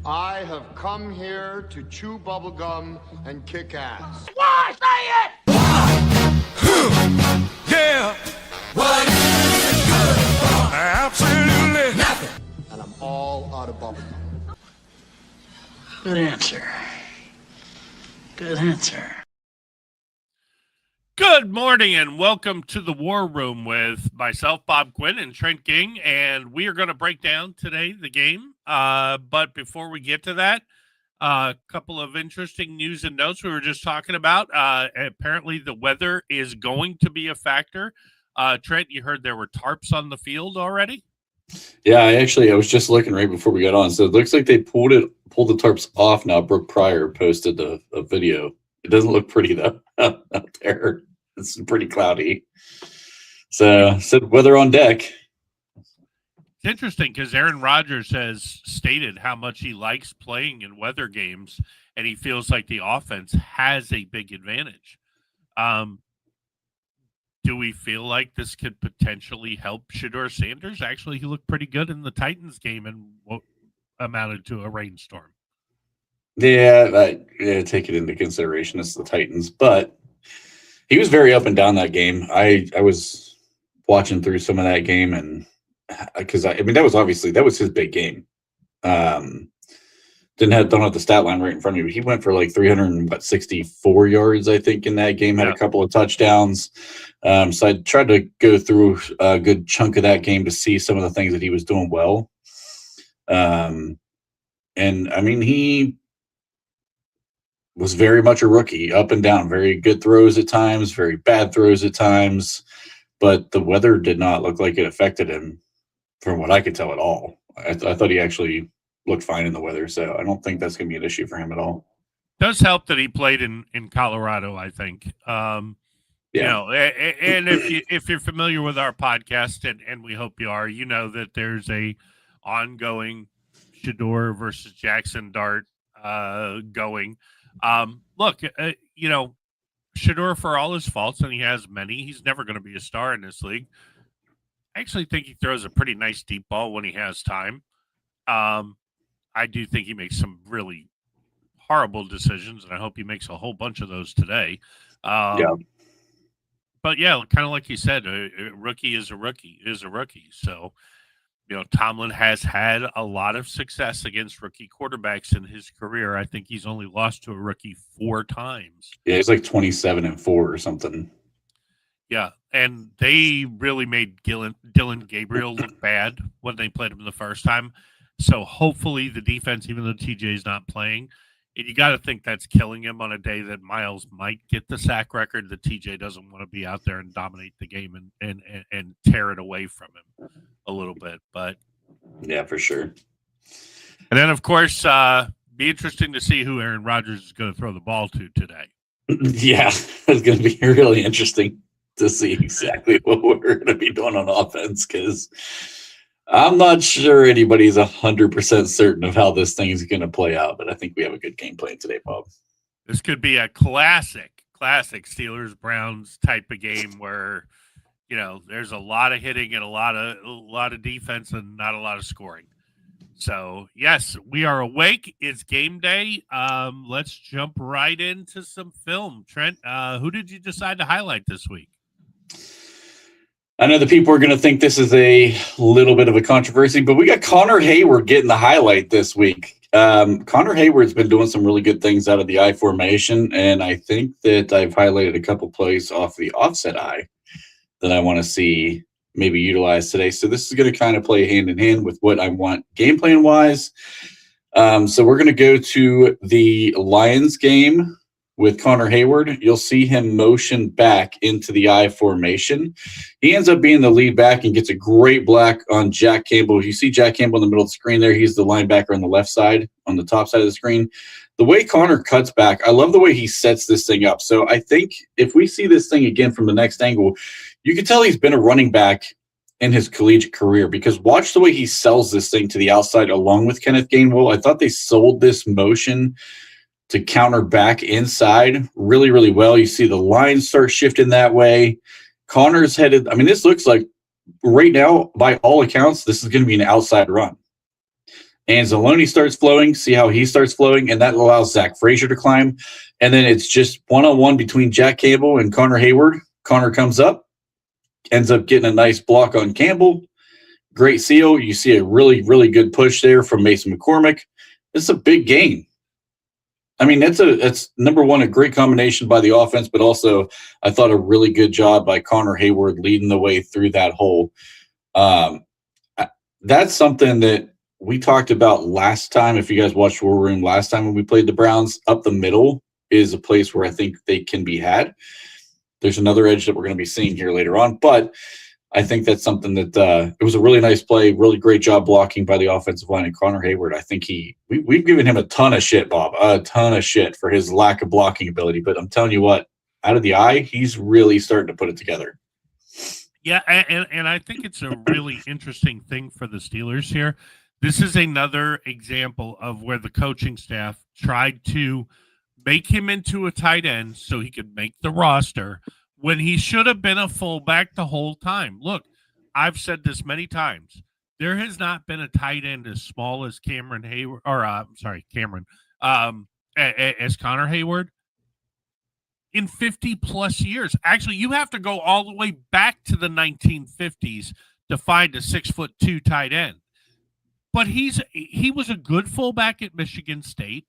I have come here to chew bubblegum and kick ass. Why? Say it! Yeah. What is it good for? Absolutely nothing. And I'm all out of bubblegum. Good answer. Good answer. Good morning and welcome to the War Room with myself, Bob Quinn, and Trent King, and we are going to break down today the game. But before we get to that, a couple of interesting news and notes we were just talking about. Apparently, the weather is going to be a factor. Trent, you heard there were tarps on the field already? Yeah, I was just looking right before we got on. So it looks like they pulled the tarps off now. Brooke Pryor posted a video. It doesn't look pretty though out there. It's pretty cloudy. So said weather on deck. It's interesting because Aaron Rodgers has stated how much he likes playing in weather games, and he feels like the offense has a big advantage. Do we feel like this could potentially help Shedeur Sanders? Actually, he looked pretty good in the Titans game and what amounted to a rainstorm. Yeah, take it into consideration. It's the Titans, but he was very up and down that game. I was watching through some of that game, and because that was his big game. Don't have the stat line right in front of me. But he went for like 364 yards, I think, in that game. Had a couple of touchdowns. So I tried to go through a good chunk of that game to see some of the things that he was doing well. And I mean, he was very much a rookie, up and down, very good throws at times, very bad throws at times, but the weather did not look like it affected him from what I could tell at all. I thought he actually looked fine in the weather, so I don't think that's going to be an issue for him at all. Does help that he played in Colorado, I think. You know, and if you're familiar with our podcast, and we hope you are, you know that there's a ongoing Shedeur versus Jackson dart going. Look, you know, Shedeur, for all his faults, and he has many, he's never going to be a star in this league. I actually think he throws a pretty nice deep ball when he has time. I do think he makes some really horrible decisions, and I hope he makes a whole bunch of those today. But yeah, kind of like you said, a rookie is a rookie is a rookie. So, you know, Tomlin has had a lot of success against rookie quarterbacks in his career. I think he's only lost to a rookie 4 times. Yeah, he's like 27-4 or something. Yeah, and they really made Dillon Gabriel look bad when they played him the first time. So hopefully the defense, even though TJ's not playing, and you got to think that's killing him on a day that Miles might get the sack record, that TJ doesn't want to be out there and dominate the game and tear it away from him a little bit. But yeah, for sure. And then, of course, be interesting to see who Aaron Rodgers is going to throw the ball to today. Yeah, it's going to be really interesting to see exactly what we're going to be doing on offense, because I'm not sure anybody's 100% certain of how this thing is going to play out, but I think we have a good game plan today, Bob. This could be a classic Steelers-Browns type of game where, you know, there's a lot of hitting and a lot of defense and not a lot of scoring. So, yes, we are awake. It's game day. Let's jump right into some film. Trent, who did you decide to highlight this week? I know the people are going to think this is a little bit of a controversy, but we got Connor Hayward getting the highlight this week. Connor Hayward's been doing some really good things out of the I formation, and I think that I've highlighted a couple plays off the offset I that I want to see maybe utilized today. So this is going to kind of play hand in hand with what I want game plan wise. So we're going to go to the Lions game with Connor Hayward. You'll see him motion back into the I formation. He ends up being the lead back and gets a great block on Jack Campbell. You see Jack Campbell in the middle of the screen there. He's the linebacker on the left side, on the top side of the screen. The way Connor cuts back, I love the way he sets this thing up. So I think if we see this thing again from the next angle, you can tell he's been a running back in his collegiate career, because watch the way he sells this thing to the outside along with Kenneth Gainwell. I thought they sold this motion to counter back inside really, really well. You see the lines start shifting that way. Connor's headed. I mean, this looks like right now, by all accounts, this is going to be an outside run. Anzalone starts flowing, see how he starts flowing, and that allows Zach Frazier to climb. And then it's just one-on-one between Jack Campbell and Connor Hayward. Connor comes up, ends up getting a nice block on Campbell. Great seal. You see a really, really good push there from Mason McCormick. It's a big gain. I mean, that's number one, a great combination by the offense, but also I thought a really good job by Connor Hayward leading the way through that hole. That's something that we talked about last time. If you guys watched War Room last time when we played the Browns, up the middle is a place where I think they can be had. There's another edge that we're going to be seeing here later on, but I think that's something that it was a really nice play, really great job blocking by the offensive line. And Connor Hayward, I think we've given him a ton of shit, Bob, a ton of shit for his lack of blocking ability. But I'm telling you what, out of the eye, he's really starting to put it together. Yeah, and I think it's a really interesting thing for the Steelers here. This is another example of where the coaching staff tried to make him into a tight end so he could make the roster when he should have been a fullback the whole time. Look, I've said this many times. There has not been a tight end as small as Cameron Hayward, or as Connor Hayward in 50 plus years. Actually, you have to go all the way back to the 1950s to find a 6'2" tight end. But he was a good fullback at Michigan State.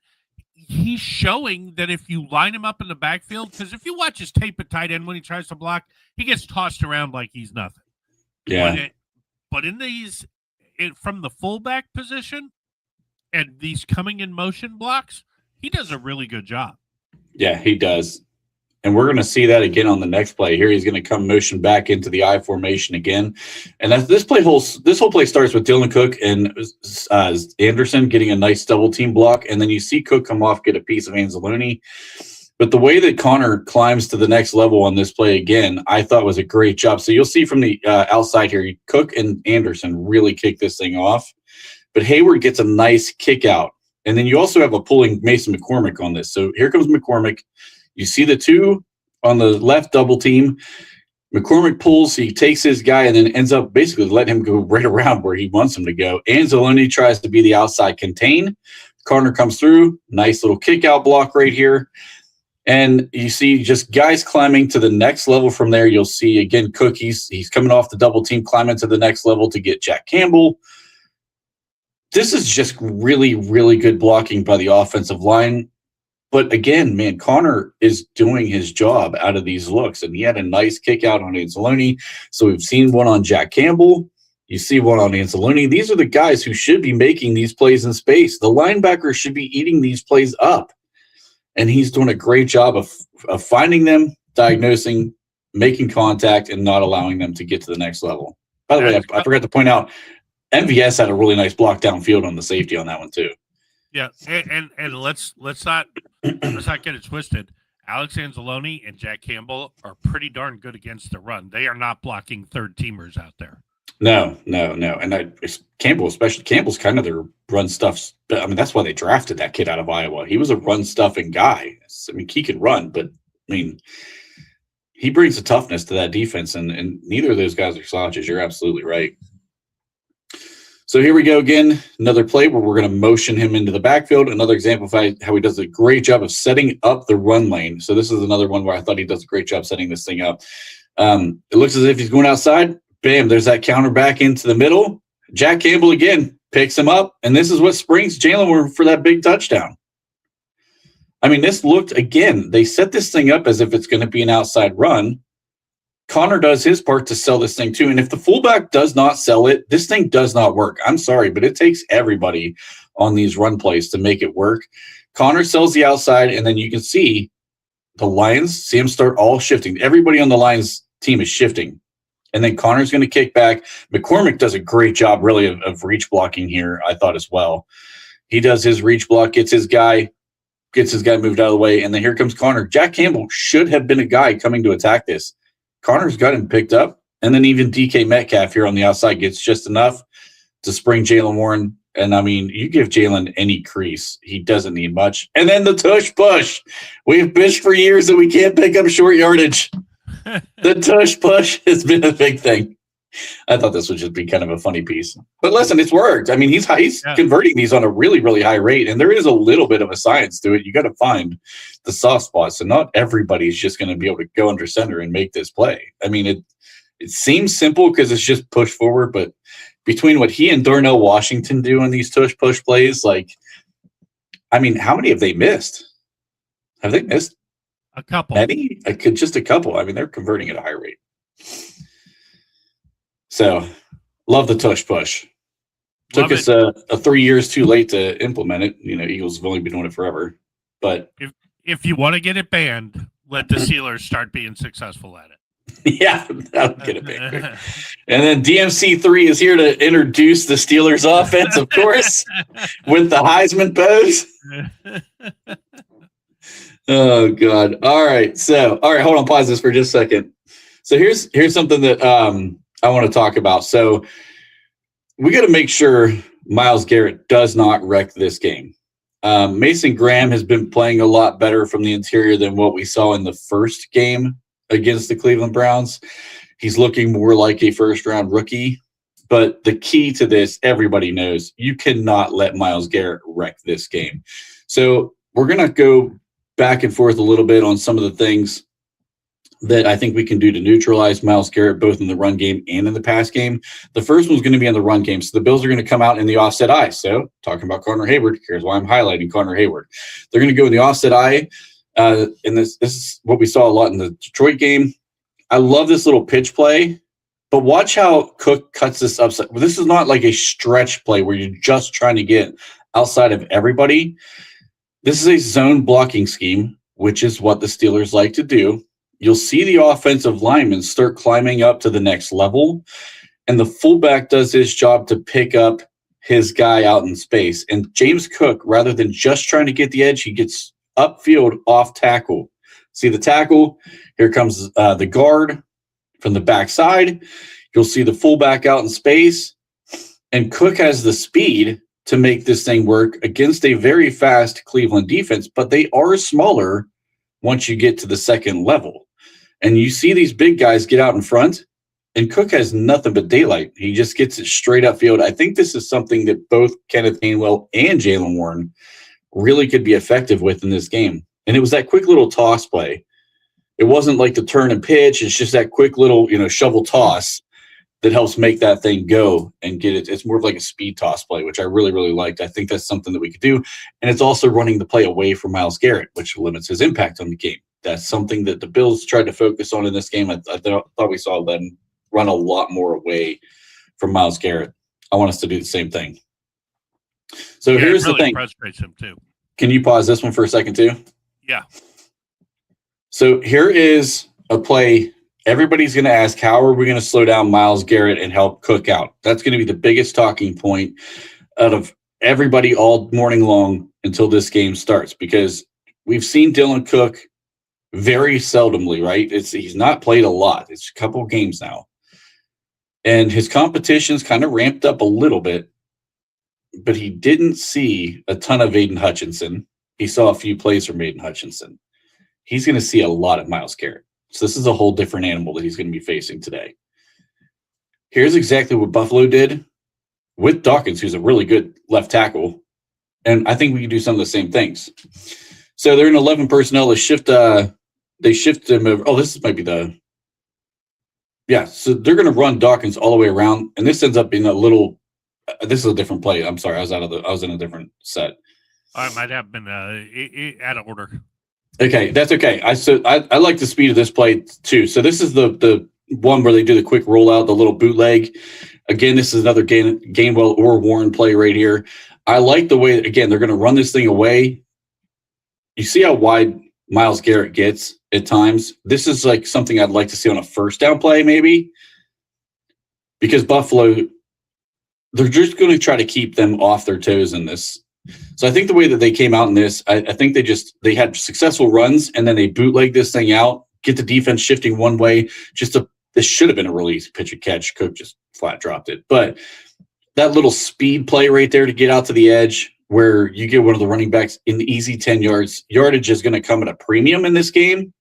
He's showing that if you line him up in the backfield, because if you watch his tape at tight end when he tries to block, he gets tossed around like he's nothing. Yeah. But in from the fullback position and these coming in motion blocks, he does a really good job. Yeah, he does. And we're going to see that again on the next play. Here he's going to come motion back into the I formation again. And this whole play starts with Dylan Cook and Anderson getting a nice double team block. And then you see Cook come off, get a piece of Anzalone. But the way that Connor climbs to the next level on this play again, I thought was a great job. So you'll see from the outside here, Cook and Anderson really kick this thing off. But Hayward gets a nice kick out. And then you also have a pulling Mason McCormick on this. So here comes McCormick. You see the two on the left double team. McCormick pulls, he takes his guy, and then ends up basically letting him go right around where he wants him to go. Anzalone tries to be the outside contain. Connor comes through. Nice little kick out block right here. And you see just guys climbing to the next level from there. You'll see, again, Cook, he's coming off the double team, climbing to the next level to get Jack Campbell. This is just really, really good blocking by the offensive line. But again, man, Connor is doing his job out of these looks. And he had a nice kick out on Anzalone. So we've seen one on Jack Campbell. You see one on Anzalone. These are the guys who should be making these plays in space. The linebackers should be eating these plays up. And he's doing a great job of finding them, diagnosing, making contact, and not allowing them to get to the next level. By the way, I forgot to point out, MVS had a really nice block downfield on the safety on that one too. Yeah, and let's not get it twisted. Alex Anzalone and Jack Campbell are pretty darn good against the run. They are not blocking third teamers out there. No. And Campbell's kind of their run stuff. I mean, that's why they drafted that kid out of Iowa. He was a run stuffing guy. I mean, he could run, but I mean, he brings a toughness to that defense, and neither of those guys are slouches. You're absolutely right. So here we go again, another play where we're going to motion him into the backfield. Another example of how he does a great job of setting up the run lane. So this is another one where I thought he does a great job setting this thing up. It looks as if he's going outside. Bam, there's that counter back into the middle. Jack Campbell again picks him up, and this is what springs Jalen Warren for that big touchdown. I mean, this looked, again, they set this thing up as if it's going to be an outside run. Connor does his part to sell this thing too. And if the fullback does not sell it, this thing does not work. I'm sorry, but it takes everybody on these run plays to make it work. Connor sells the outside, and then you can see the Lions, see them start all shifting. Everybody on the Lions team is shifting. And then Connor's going to kick back. McCormick does a great job, really, of reach blocking here, I thought, as well. He does his reach block, gets his guy moved out of the way, and then here comes Connor. Jack Campbell should have been a guy coming to attack this. Connor's got him picked up, and then even DK Metcalf here on the outside gets just enough to spring Jalen Warren. And, I mean, you give Jalen any crease. He doesn't need much. And then the tush push. We've bitched for years that we can't pick up short yardage. The tush push has been a big thing. I thought this would just be kind of a funny piece. But listen, it's worked. I mean, he's Yeah. converting these on a really, really high rate, and there is a little bit of a science to it. You got to find the soft spots, and not everybody's just going to be able to go under center and make this play. I mean, it seems simple because it's just push forward, but between what he and Darnell Washington do in these push plays, like, I mean, how many have they missed? Have they missed A couple. many? Just a couple. I mean, they're converting at a high rate. So, love the tush push. Took us 3 years too late to implement it. You know, Eagles have only been doing it forever. But if you want to get it banned, let the Steelers start being successful at it. yeah, that'll get it banned quick. And then DMC3 is here to introduce the Steelers offense, of course, with the Heisman pose. Oh, God. All right. So, hold on. Pause this for just a second. So here's something that I want to talk about. So we got to make sure Myles Garrett does not wreck this game. Mason Graham has been playing a lot better from the interior than what we saw in the first game against the Cleveland Browns. He's looking more like a first-round rookie. But the key to this, everybody knows, you cannot let Myles Garrett wreck this game. So we're going to go back and forth a little bit on some of the things that I think we can do to neutralize Myles Garrett, both in the run game and in the pass game. The first one's going to be in the run game. So the Bills are going to come out in the offset eye. So talking about Connor Hayward, here's why I'm highlighting Connor Hayward. They're going to go in the offset eye. And this is what we saw a lot in the Detroit game. I love this little pitch play, but watch how Cook cuts this upside. This is not like a stretch play where you're just trying to get outside of everybody. This is a zone blocking scheme, which is what the Steelers like to do. You'll see the offensive linemen start climbing up to the next level, and the fullback does his job to pick up his guy out in space. And James Cook, rather than just trying to get the edge, he gets upfield off tackle. See the tackle? Here comes the guard from the backside. You'll see the fullback out in space, and Cook has the speed to make this thing work against a very fast Cleveland defense, but they are smaller once you get to the second level. And you see these big guys get out in front, and Cook has nothing but daylight. He just gets it straight upfield. I think this is something that both Kenneth Gainwell and Jaylen Warren really could be effective with in this game. And it was that quick little toss play. It wasn't like the turn and pitch. It's just that quick little, shovel toss that helps make that thing go and get it. It's more of like a speed toss play, which I really, really liked. I think that's something that we could do. And it's also running the play away from Myles Garrett, which limits his impact on the game. That's something that the Bills tried to focus on in this game. I thought we saw them run a lot more away from Myles Garrett. I want us to do the same thing. So here's it really the thing. Frustrates him too. Can you pause this one for a second too? Yeah. So here is a play. Everybody's going to ask, how are we going to slow down Myles Garrett and help Cook out? That's going to be the biggest talking point out of everybody all morning long until this game starts, because we've seen Dylan Cook very seldomly, right? He's not played a lot. It's a couple of games now. And his competition's kind of ramped up a little bit, but he didn't see a ton of Aiden Hutchinson. He saw a few plays from Aiden Hutchinson. He's going to see a lot of Myles Garrett. So this is a whole different animal that he's going to be facing today. Here's exactly what Buffalo did with Dawkins, who's a really good left tackle. And I think we can do some of the same things. So they're in 11 personnel. They shift them over. Oh, this might be so they're going to run Dawkins all the way around. And this ends up being this is a different play. I'm sorry. I was in a different set. I might have been out of order. Okay, that's okay. I like the speed of this play too. So this is the one where they do the quick rollout, the little bootleg. Again, this is another Gainwell or Warren play right here. I like the way, again, they're going to run this thing away. You see how wide Myles Garrett gets at times? This is like something I'd like to see on a first down play maybe, because Buffalo, they're just going to try to keep them off their toes in this. So I think the way that they came out in this, I think they had successful runs, and then they bootleg this thing out, get the defense shifting one way. This should have been a release pitch and catch. Cook just flat dropped it. But that little speed play right there to get out to the edge where you get one of the running backs in the easy 10 yards, yardage is going to come at a premium in this game.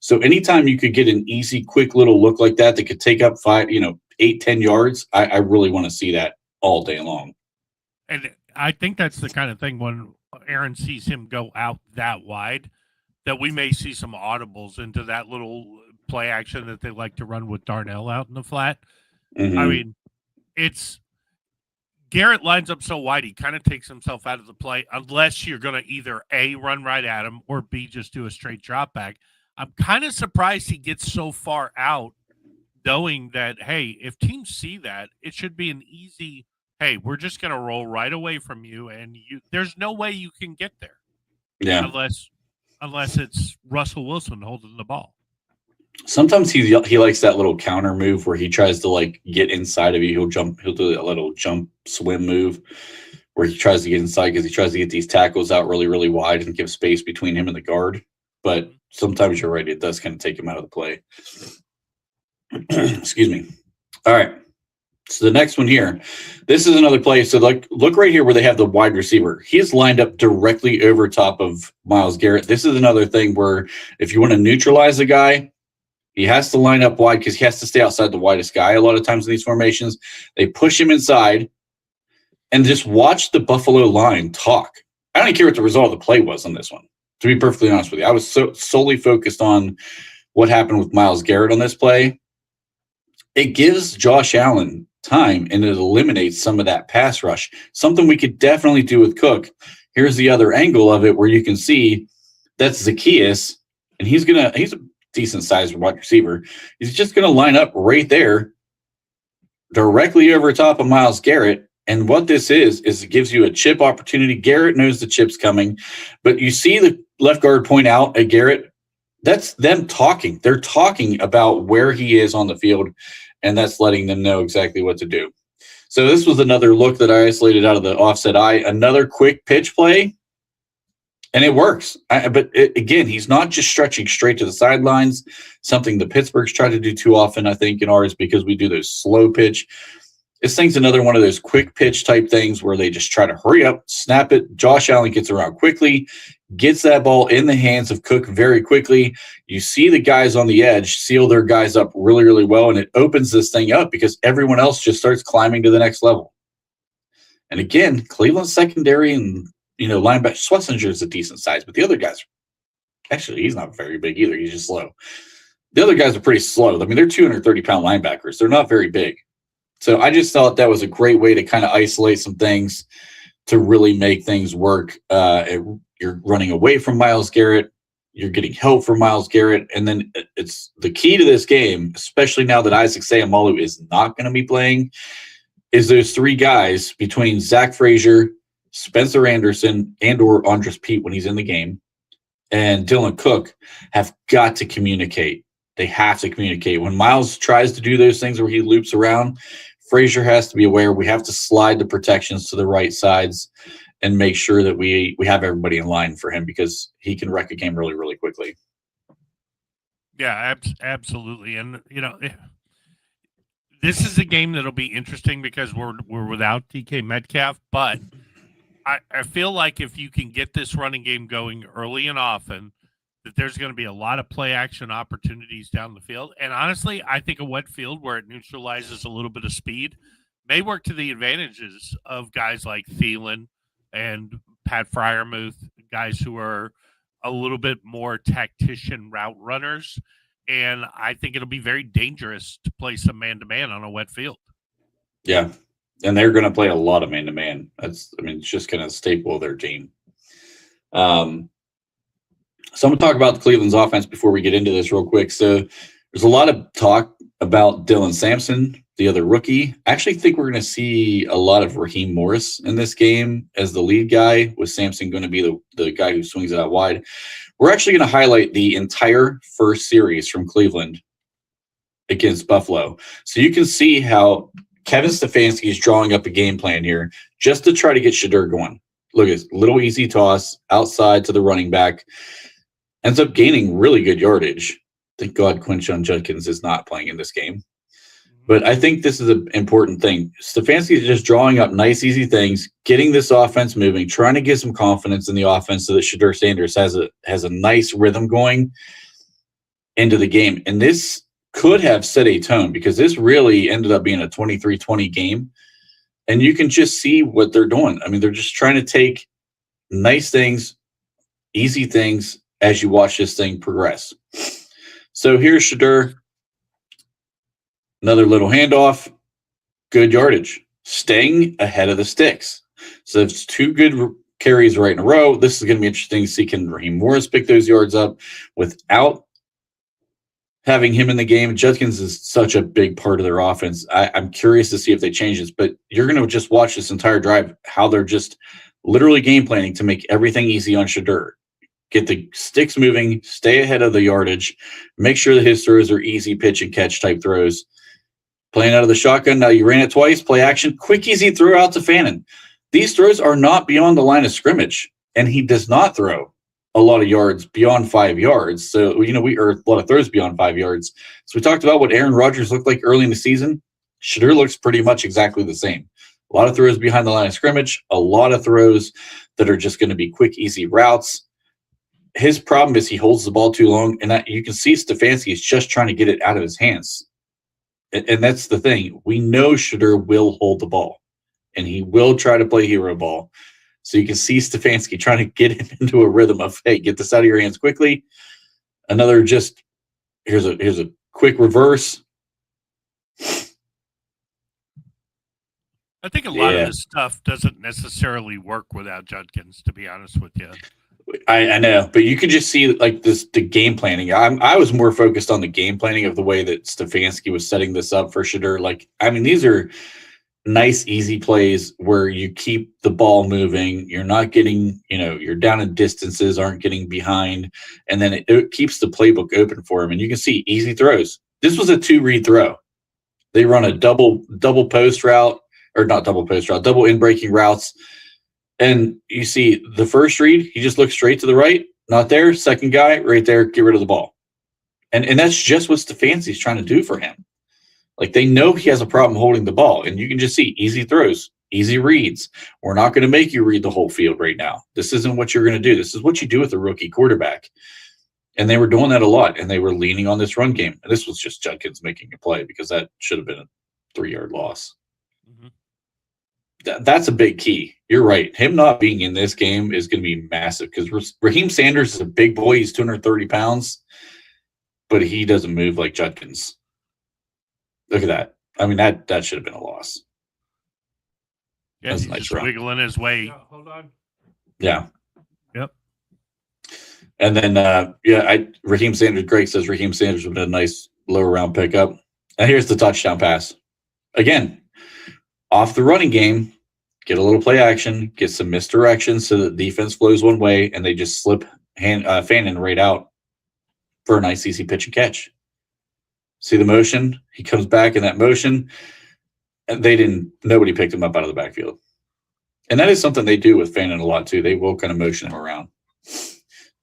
So anytime you could get an easy, quick little look like that could take up 8 8-10 yards, I really want to see that all day long. And I think that's the kind of thing when Aaron sees him go out that wide, that we may see some audibles into that little play action that they like to run with Darnell out in the flat. Mm-hmm. I mean, it's Garrett lines up so wide, he kind of takes himself out of the play unless you're going to either A, run right at him, or B, just do a straight drop back. I'm kind of surprised he gets so far out, knowing that, hey, if teams see that, it should be an easy, hey, we're just going to roll right away from you, and there's no way you can get there. Yeah. Unless it's Russell Wilson holding the ball. Sometimes he likes that little counter move where he tries to like get inside of you. He'll do that little jump swim move where he tries to get inside because he tries to get these tackles out really, really wide and give space between him and the guard. But sometimes you're right, it does kind of take him out of the play. Excuse me. All right. So the next one here, this is another play. So look right here where they have the wide receiver. He's lined up directly over top of Myles Garrett. This is another thing where if you want to neutralize a guy, he has to line up wide because he has to stay outside the widest guy. A lot of times in these formations, they push him inside and just watch the Buffalo line talk. I don't even care what the result of the play was on this one, to be perfectly honest with you. I was solely focused on what happened with Myles Garrett on this play. It gives Josh Allen time and it eliminates some of that pass rush, something we could definitely do with Cook. Here's the other angle of it where you can see that's Zacchaeus, and he's a decent sized wide receiver. He's just going to line up right there directly over top of Myles Garrett. And what this is it gives you a chip opportunity. Garrett knows the chip's coming, but you see the left guard point out at Garrett. That's them talking. They're talking about where he is on the field, and that's letting them know exactly what to do. So this was another look that I isolated out of the offset eye, another quick pitch play. And it works. Again, he's not just stretching straight to the sidelines, something the Pittsburghs try to do too often, I think, in ours because we do those slow pitch. This thing's another one of those quick pitch type things where they just try to hurry up, snap it. Josh Allen gets around quickly, gets that ball in the hands of Cook very quickly. You see the guys on the edge seal their guys up really, really well, and it opens this thing up because everyone else just starts climbing to the next level. And again, Cleveland's secondary and linebacker Schlesinger is a decent size, but the other guys, actually, he's not very big either. He's just slow. The other guys are pretty slow. I mean, they're 230-pound linebackers. They're not very big. So I just thought that was a great way to kind of isolate some things to really make things work. You're running away from Myles Garrett. You're getting help from Myles Garrett. And then it's the key to this game, especially now that Isaac Seumalo is not going to be playing, is those three guys between Zach Frazier, Spencer Anderson, and/or Andres Pete when he's in the game, and Dylan Cook have got to communicate. They have to communicate. When Myles tries to do those things where he loops around, Frazier has to be aware. We have to slide the protections to the right sides and make sure that we have everybody in line for him because he can wreck a game really, really quickly. Yeah, absolutely. And, this is a game that'll be interesting because we're without DK Metcalf, but I feel like if you can get this running game going early and often, that there's going to be a lot of play action opportunities down the field. And honestly, I think a wet field where it neutralizes a little bit of speed may work to the advantages of guys like Thielen and Pat Freiermuth, guys who are a little bit more tactician route runners. And I think it'll be very dangerous to play some man-to-man on a wet field. Yeah. And they're going to play a lot of man-to-man. It's just going to staple their team. So I'm going to talk about Cleveland's offense before we get into this real quick. So there's a lot of talk about Dylan Sampson, the other rookie. I actually think we're going to see a lot of Raheem Morris in this game as the lead guy, with Sampson going to be the guy who swings it out wide. We're actually going to highlight the entire first series from Cleveland against Buffalo. So you can see how Kevin Stefanski is drawing up a game plan here just to try to get Shedeur going. Look at this little easy toss outside to the running back. Ends up gaining really good yardage. Thank God Quinshon Judkins is not playing in this game. But I think this is an important thing. Stefanski is just drawing up nice, easy things, getting this offense moving, trying to get some confidence in the offense so that Shedeur Sanders has a nice rhythm going into the game. And this could have set a tone, because this really ended up being a 23-20 game. And you can just see what they're doing. I mean, they're just trying to take nice things, easy things as you watch this thing progress. So here's Shadur. Another little handoff. Good yardage. Staying ahead of the sticks. So it's 2 good carries right in a row. This is going to be interesting to see, can Raheem Morris pick those yards up without having him in the game. Judkins is such a big part of their offense. I'm curious to see if they change this, but you're going to just watch this entire drive, how they're just literally game planning to make everything easy on Shadur. Get the sticks moving, stay ahead of the yardage, make sure that his throws are easy pitch and catch type throws. Playing out of the shotgun, now you ran it twice, play action, quick, easy throw out to Fannin. These throws are not beyond the line of scrimmage, and he does not throw a lot of yards beyond 5 yards. So, we are a lot of throws beyond 5 yards. So we talked about what Aaron Rodgers looked like early in the season. Shadur looks pretty much exactly the same. A lot of throws behind the line of scrimmage, a lot of throws that are just going to be quick, easy routes. His problem is he holds the ball too long, and you can see Stefanski is just trying to get it out of his hands. And that's the thing. We know Shadur will hold the ball, and he will try to play hero ball. So you can see Stefanski trying to get him into a rhythm of, hey, get this out of your hands quickly. Another just, here's a quick reverse. I think a lot of this stuff doesn't necessarily work without Judkins, to be honest with you. I know, but you can just see like the game planning. I was more focused on the game planning of the way that Stefanski was setting this up for Shadur. Like, I mean, these are nice, easy plays where you keep the ball moving. You're not getting, you're down in distances, aren't getting behind, and then it keeps the playbook open for him. And you can see easy throws. This was a 2-read throw. They run a double post route, or not double post route, double in breaking routes. And you see the first read, he just looks straight to the right, not there. Second guy, right there, get rid of the ball. And that's just what Stefanski's trying to do for him. Like, they know he has a problem holding the ball, and you can just see easy throws, easy reads. We're not going to make you read the whole field right now. This isn't what you're going to do. This is what you do with a rookie quarterback. And they were doing that a lot, and they were leaning on this run game. And this was just Judkins making a play, because that should have been a 3-yard loss. Mm-hmm. That's a big key. You're right. Him not being in this game is going to be massive, because Raheem Sanders is a big boy. He's 230 pounds, but he doesn't move like Judkins. Look at that. I mean, that should have been a loss. Yeah, he's nice just wiggling his way. Yeah, hold on. Yeah. Yep. And then, Raheem Sanders, Greg says Raheem Sanders would have been a nice lower round pickup. And here's the touchdown pass. Again, off the running game, get a little play action, get some misdirection so that the defense flows one way, and they just slip Fannin right out for a nice easy pitch and catch. See the motion? He comes back in that motion. And nobody picked him up out of the backfield. And that is something they do with Fannin a lot too. They will kind of motion him around.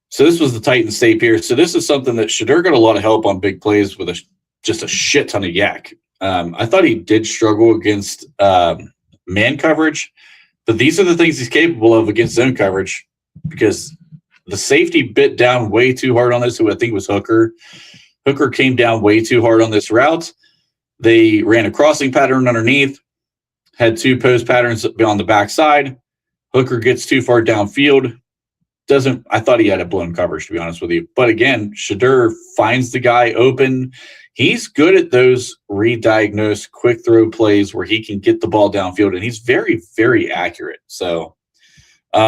So this was the Titans tape here. So this is something that Shadur got a lot of help on big plays with just a shit ton of yak. I thought he did struggle against man coverage, but these are the things he's capable of against zone coverage, because the safety bit down way too hard on this, who I think was Hooker. Hooker came down way too hard on this route. They ran a crossing pattern underneath, had 2 post patterns on the backside. Hooker gets too far downfield. I thought he had a blown coverage, to be honest with you. But again, Shadur finds the guy open. He's good at those re-diagnosed quick throw plays where he can get the ball downfield, and he's very, very accurate. So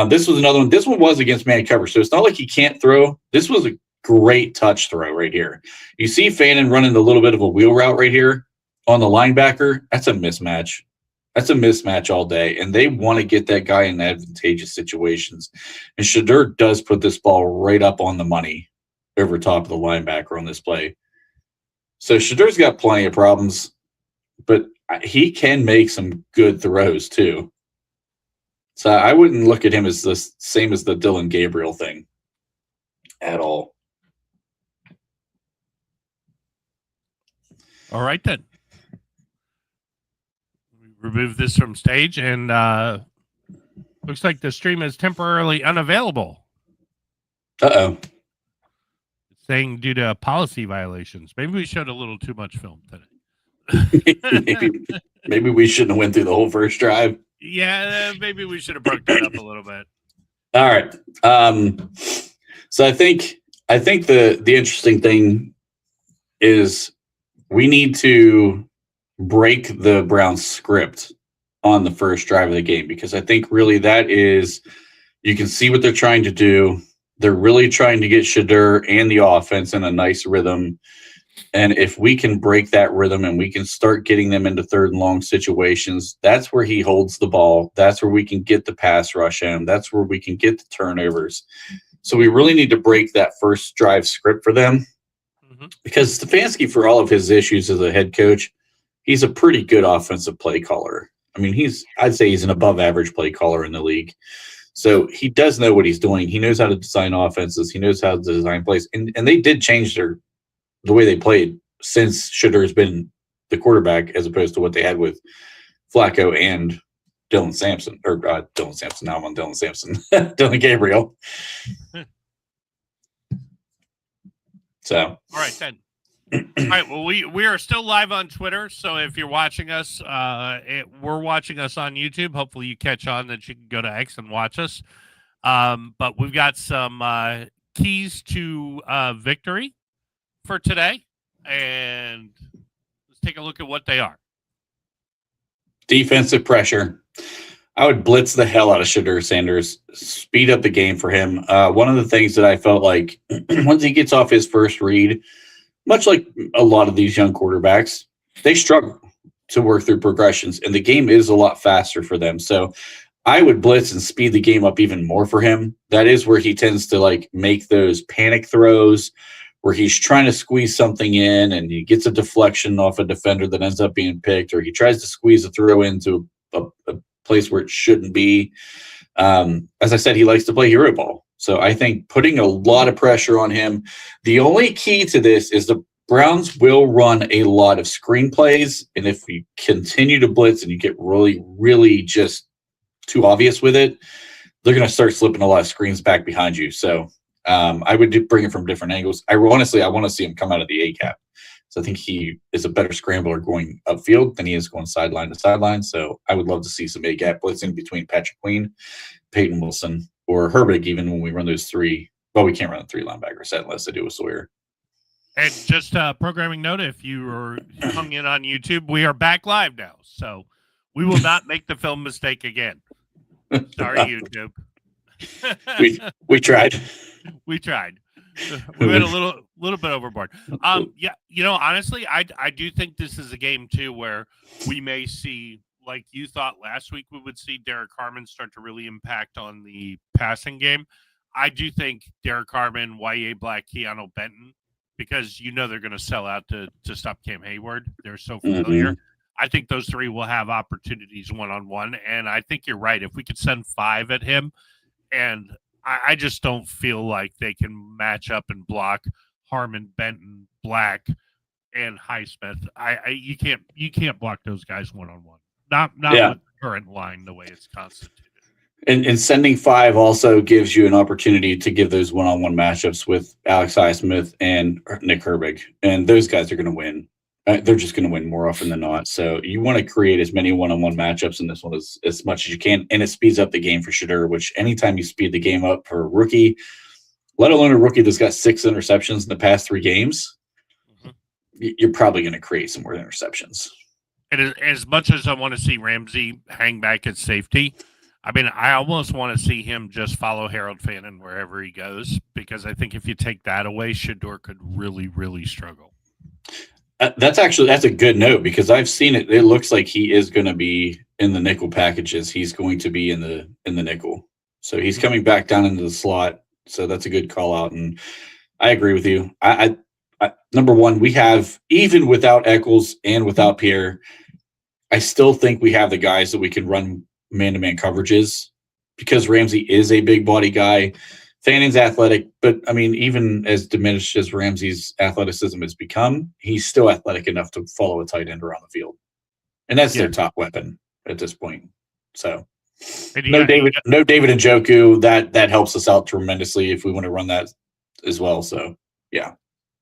this was another one. This one was against man coverage, so it's not like he can't throw. This was a great touch throw right here. You see Fannin running a little bit of a wheel route right here on the linebacker. That's a mismatch. That's a mismatch all day, and they want to get that guy in advantageous situations. And Shadur does put this ball right up on the money over top of the linebacker on this play. So Shadur's got plenty of problems, but he can make some good throws too. So I wouldn't look at him as the same as the Dylan Gabriel thing at all. All right, then. Remove this from stage, and looks like the stream is temporarily unavailable. Uh-oh. It thing due to policy violations. Maybe we showed a little too much film today. maybe we shouldn't have went through the whole first drive. Yeah, maybe we should have broke that up a little bit. All right. So I think the interesting thing is we need to break the Browns script on the first drive of the game, because I think really that is, you can see what they're trying to do. They're really trying to get Shedeur and the offense in a nice rhythm. And if we can break that rhythm and we can start getting them into third and long situations, that's where he holds the ball. That's where we can get the pass rush in. That's where we can get the turnovers. So we really need to break that first drive script for them, because Stefanski, for all of his issues as a head coach, he's a pretty good offensive play caller. I mean, I'd say he's an above average play caller in the league. So he does know what he's doing. He knows how to design offenses. He knows how to design plays. And they did change the way they played since Shedeur's been the quarterback, as opposed to what they had with Flacco and Dylan Sampson. Or Dylan Sampson. Now I'm on Dylan Sampson. Dylan Gabriel. So. All right, then. All right. Well, we are still live on Twitter, so if you're watching us, we're watching us on YouTube. Hopefully, you catch on that you can go to X and watch us. But we've got some keys to victory for today, and let's take a look at what they are. Defensive pressure. I would blitz the hell out of Shedeur Sanders, speed up the game for him. One of the things that I felt like once he gets off his first read, much like a lot of these young quarterbacks, they struggle to work through progressions, and the game is a lot faster for them. So I would blitz and speed the game up even more for him. That is where he tends to like make those panic throws where he's trying to squeeze something in and he gets a deflection off a defender that ends up being picked, or he tries to squeeze a throw into a place where it shouldn't be. As I said, he likes to play hero ball. So I think putting a lot of pressure on him. The only key to this is the Browns will run a lot of screen plays. And if you continue to blitz and you get really, really just too obvious with it, they're going to start slipping a lot of screens back behind you. So I would bring it from different angles. I want to see him come out of the A-gap. So I think he is a better scrambler going upfield than he is going sideline to sideline. So I would love to see some A-gap blitzing between Patrick Queen, Peyton Wilson, or Herbig, even when we run those three. Well, we can't run the three linebacker set unless they do with Sawyer. And just a programming note, if you were hung in on YouTube, we are back live now. So we will not make the film mistake again. Sorry, YouTube. we tried. We tried. We went a little bit overboard. Yeah, honestly, I do think this is a game too where we may see, like you thought last week, we would see Derek Harmon start to really impact on the passing game. I do think Derek Harmon, Y.A. Black, Keanu Benton, because they're going to sell out to stop Cam Hayward. They're so familiar. I think those three will have opportunities one-on-one, and I think you're right. If we could send 5 at him, and I just don't feel like they can match up and block Harmon, Benton, Black, and Highsmith. You can't block those guys one-on-one. Not with the current line the way it's constituted. And sending 5 also gives you an opportunity to give those one-on-one matchups with Alex Highsmith and Nick Herbig. And those guys are going to win. They're just going to win more often than not. So you want to create as many one-on-one matchups in this one as much as you can. And it speeds up the game for Shedeur, which anytime you speed the game up for a rookie, let alone a rookie that's got 6 interceptions in the past 3 games, you're probably going to create some more interceptions. And as much as I want to see Ramsey hang back at safety, I mean, I almost want to see him just follow Harold Fannin wherever he goes, because I think if you take that away, Shedeur could really, really struggle. That's a good note, because I've seen it. It looks like he is going to be in the nickel packages. He's going to be in the nickel. So he's coming back down into the slot. So that's a good call out. And I agree with you. I number one, we have, even without Eccles and without Pierre, I still think we have the guys that we can run man-to-man coverages, because Ramsey is a big body guy. Fanning's athletic, but I mean, even as diminished as Ramsey's athleticism has become, he's still athletic enough to follow a tight end around the field. And that's their top weapon at this point. So no David Njoku, that helps us out tremendously if we want to run that as well. So Yeah.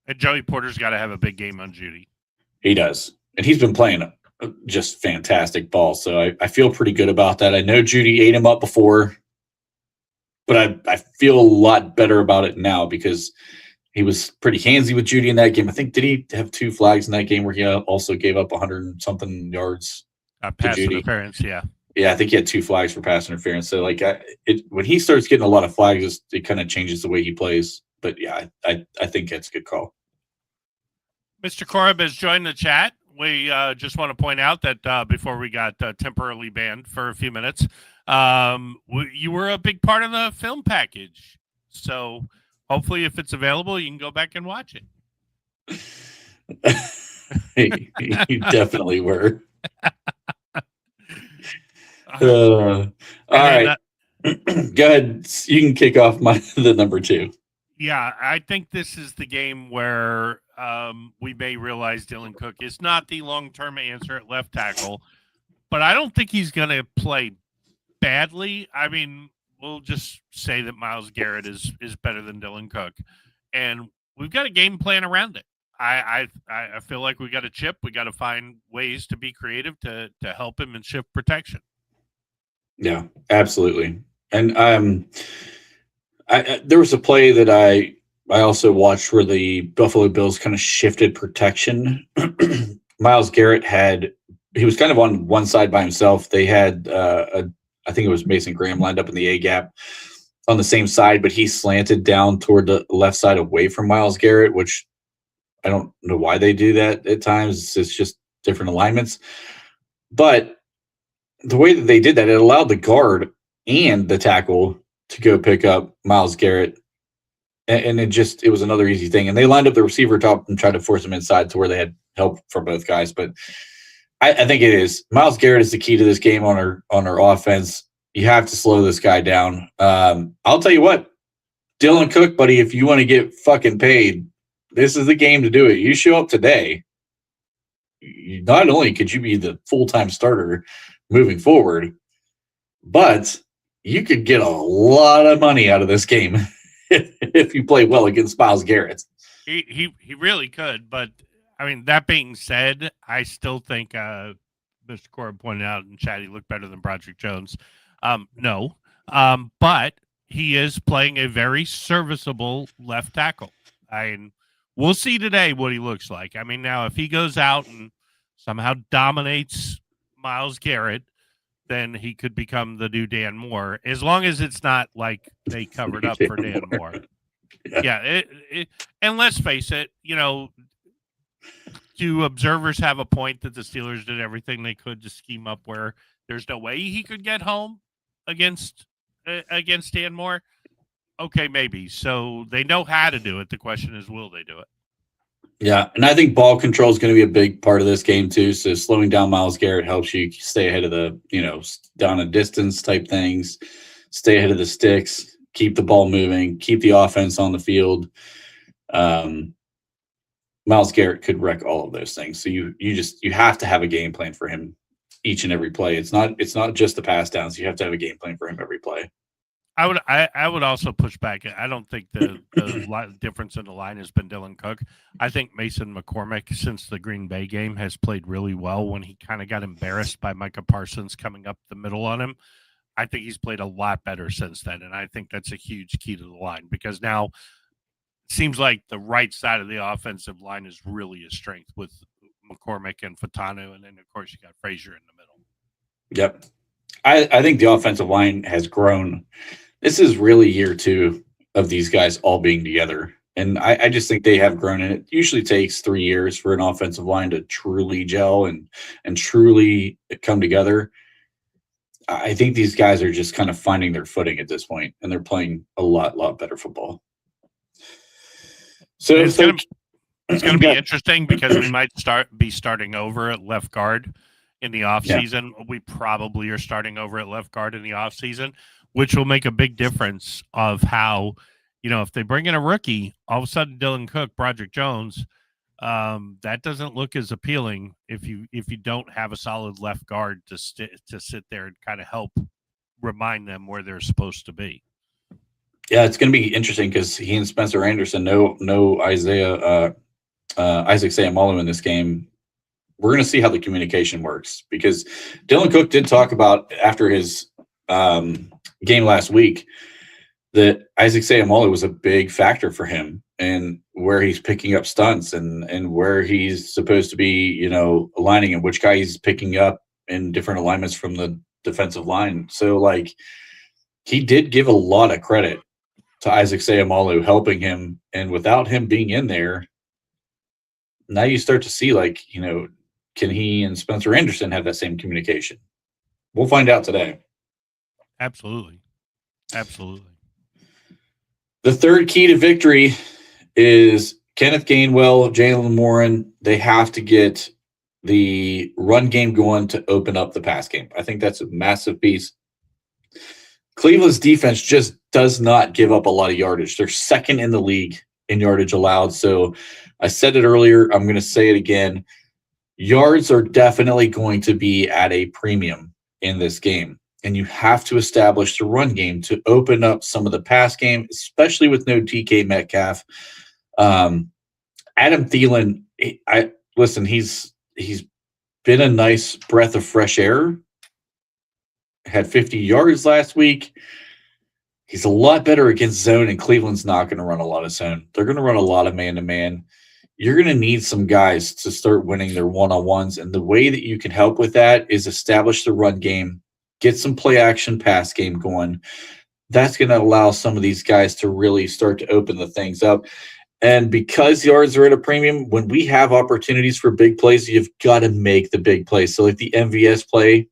And Joey Porter's got to have a big game on Judy. He does. And he's been playing just fantastic ball. So I feel pretty good about that. I know Judy ate him up before, but I feel a lot better about it now because he was pretty handsy with Judy in that game. I think, did he have 2 flags in that game where he also gave up 100 and something yards? Pass interference, yeah. Yeah, I think he had 2 flags for pass interference. So, like, when he starts getting a lot of flags, it kind of changes the way he plays. But, yeah, I think that's a good call. Mr. Korb has joined the chat. We just want to point out that before we got temporarily banned for a few minutes, you were a big part of the film package. So hopefully if it's available, you can go back and watch it. You definitely were. All right. Go ahead. You can kick off the number 2. Yeah, I think this is the game where we may realize Dylan Cook is not the long-term answer at left tackle, but I don't think he's going to play badly. I mean, we'll just say that Myles Garrett is better than Dylan Cook, and we've got a game plan around it. I feel like we got a chip. We got to find ways to be creative to help him and shift protection. Yeah, absolutely. And there was a play that I also watched where the Buffalo Bills kind of shifted protection. Myles Garrett he was kind of on one side by himself. They had I think it was Mason Graham lined up in the A gap on the same side, but he slanted down toward the left side away from Myles Garrett, which I don't know why they do that at times. It's just different alignments. But the way that they did that, it allowed the guard and the tackle to go pick up Myles Garrett. And it was another easy thing. And they lined up the receiver top and tried to force him inside to where they had help from both guys. But I think it is. Myles Garrett is the key to this game on our offense. You have to slow this guy down. I'll tell you what, Dylan Cook, buddy, if you want to get fucking paid, this is the game to do it. You show up today. Not only could you be the full-time starter moving forward, but you could get a lot of money out of this game if you play well against Myles Garrett. He really could, but I mean, that being said, I still think Mr. Korb pointed out in chat he looked better than Broderick Jones. No, but he is playing a very serviceable left tackle. We'll see today what he looks like. I mean, now if he goes out and somehow dominates Myles Garrett, then he could become the new Dan Moore, as long as it's not like they covered up for Dan Moore. Yeah, and let's face it, do observers have a point that the Steelers did everything they could to scheme up where there's no way he could get home against Dan Moore? Okay, maybe. So they know how to do it. The question is, will they do it? Yeah, and I think ball control is going to be a big part of this game too. So slowing down Myles Garrett helps you stay ahead of the, down a distance type things, stay ahead of the sticks, keep the ball moving, keep the offense on the field. Myles Garrett could wreck all of those things. So you have to have a game plan for him each and every play. It's not just the pass downs. You have to have a game plan for him every play. I would also push back. I don't think the difference in the line has been Dylan Cook. I think Mason McCormick, since the Green Bay game, has played really well when he kind of got embarrassed by Micah Parsons coming up the middle on him. I think he's played a lot better since then, and I think that's a huge key to the line because now it seems like the right side of the offensive line is really a strength with McCormick and Fatanu, and then, of course, you got Frazier in the middle. Yep. I think the offensive line has grown. This is really year 2 of these guys all being together. And I just think they have grown. And it usually takes 3 years for an offensive line to truly gel and truly come together. I think these guys are just kind of finding their footing at this point, and they're playing a lot better football. So it's going to be interesting because we might be starting over at left guard in the offseason. Yeah. We probably are starting over at left guard in the offseason, which will make a big difference of how, if they bring in a rookie, all of a sudden Dylan Cook, Broderick Jones, that doesn't look as appealing if you don't have a solid left guard to sit there and kind of help remind them where they're supposed to be. Yeah, it's going to be interesting because he and Spencer Anderson, no Isaiah Isaac Sayamalu in this game. We're going to see how the communication works because Dylan Cook did talk about after his game last week that Isaac Sayamalu was a big factor for him and where he's picking up stunts and where he's supposed to be, aligning and which guy he's picking up in different alignments from the defensive line. So, like, he did give a lot of credit to Isaac Sayamalu helping him. And without him being in there, now you start to see, like, can he and Spencer Anderson have that same communication? We'll find out today. Absolutely. The third key to victory is Kenneth Gainwell, Jalen Warren. They have to get the run game going to open up the pass game. I think that's a massive piece. Cleveland's defense just does not give up a lot of yardage. They're second in the league in yardage allowed. So I said it earlier. I'm going to say it again. Yards are definitely going to be at a premium in this game. And you have to establish the run game to open up some of the pass game, especially with no DK Metcalf. Adam Thielen, he's been a nice breath of fresh air. Had 50 yards last week. He's a lot better against zone, and Cleveland's not going to run a lot of zone. They're going to run a lot of man-to-man. You're going to need some guys to start winning their one-on-ones, and the way that you can help with that is establish the run game, get some play-action pass game going. That's going to allow some of these guys to really start to open the things up. And because yards are at a premium, when we have opportunities for big plays, you've got to make the big plays. So like the MVS play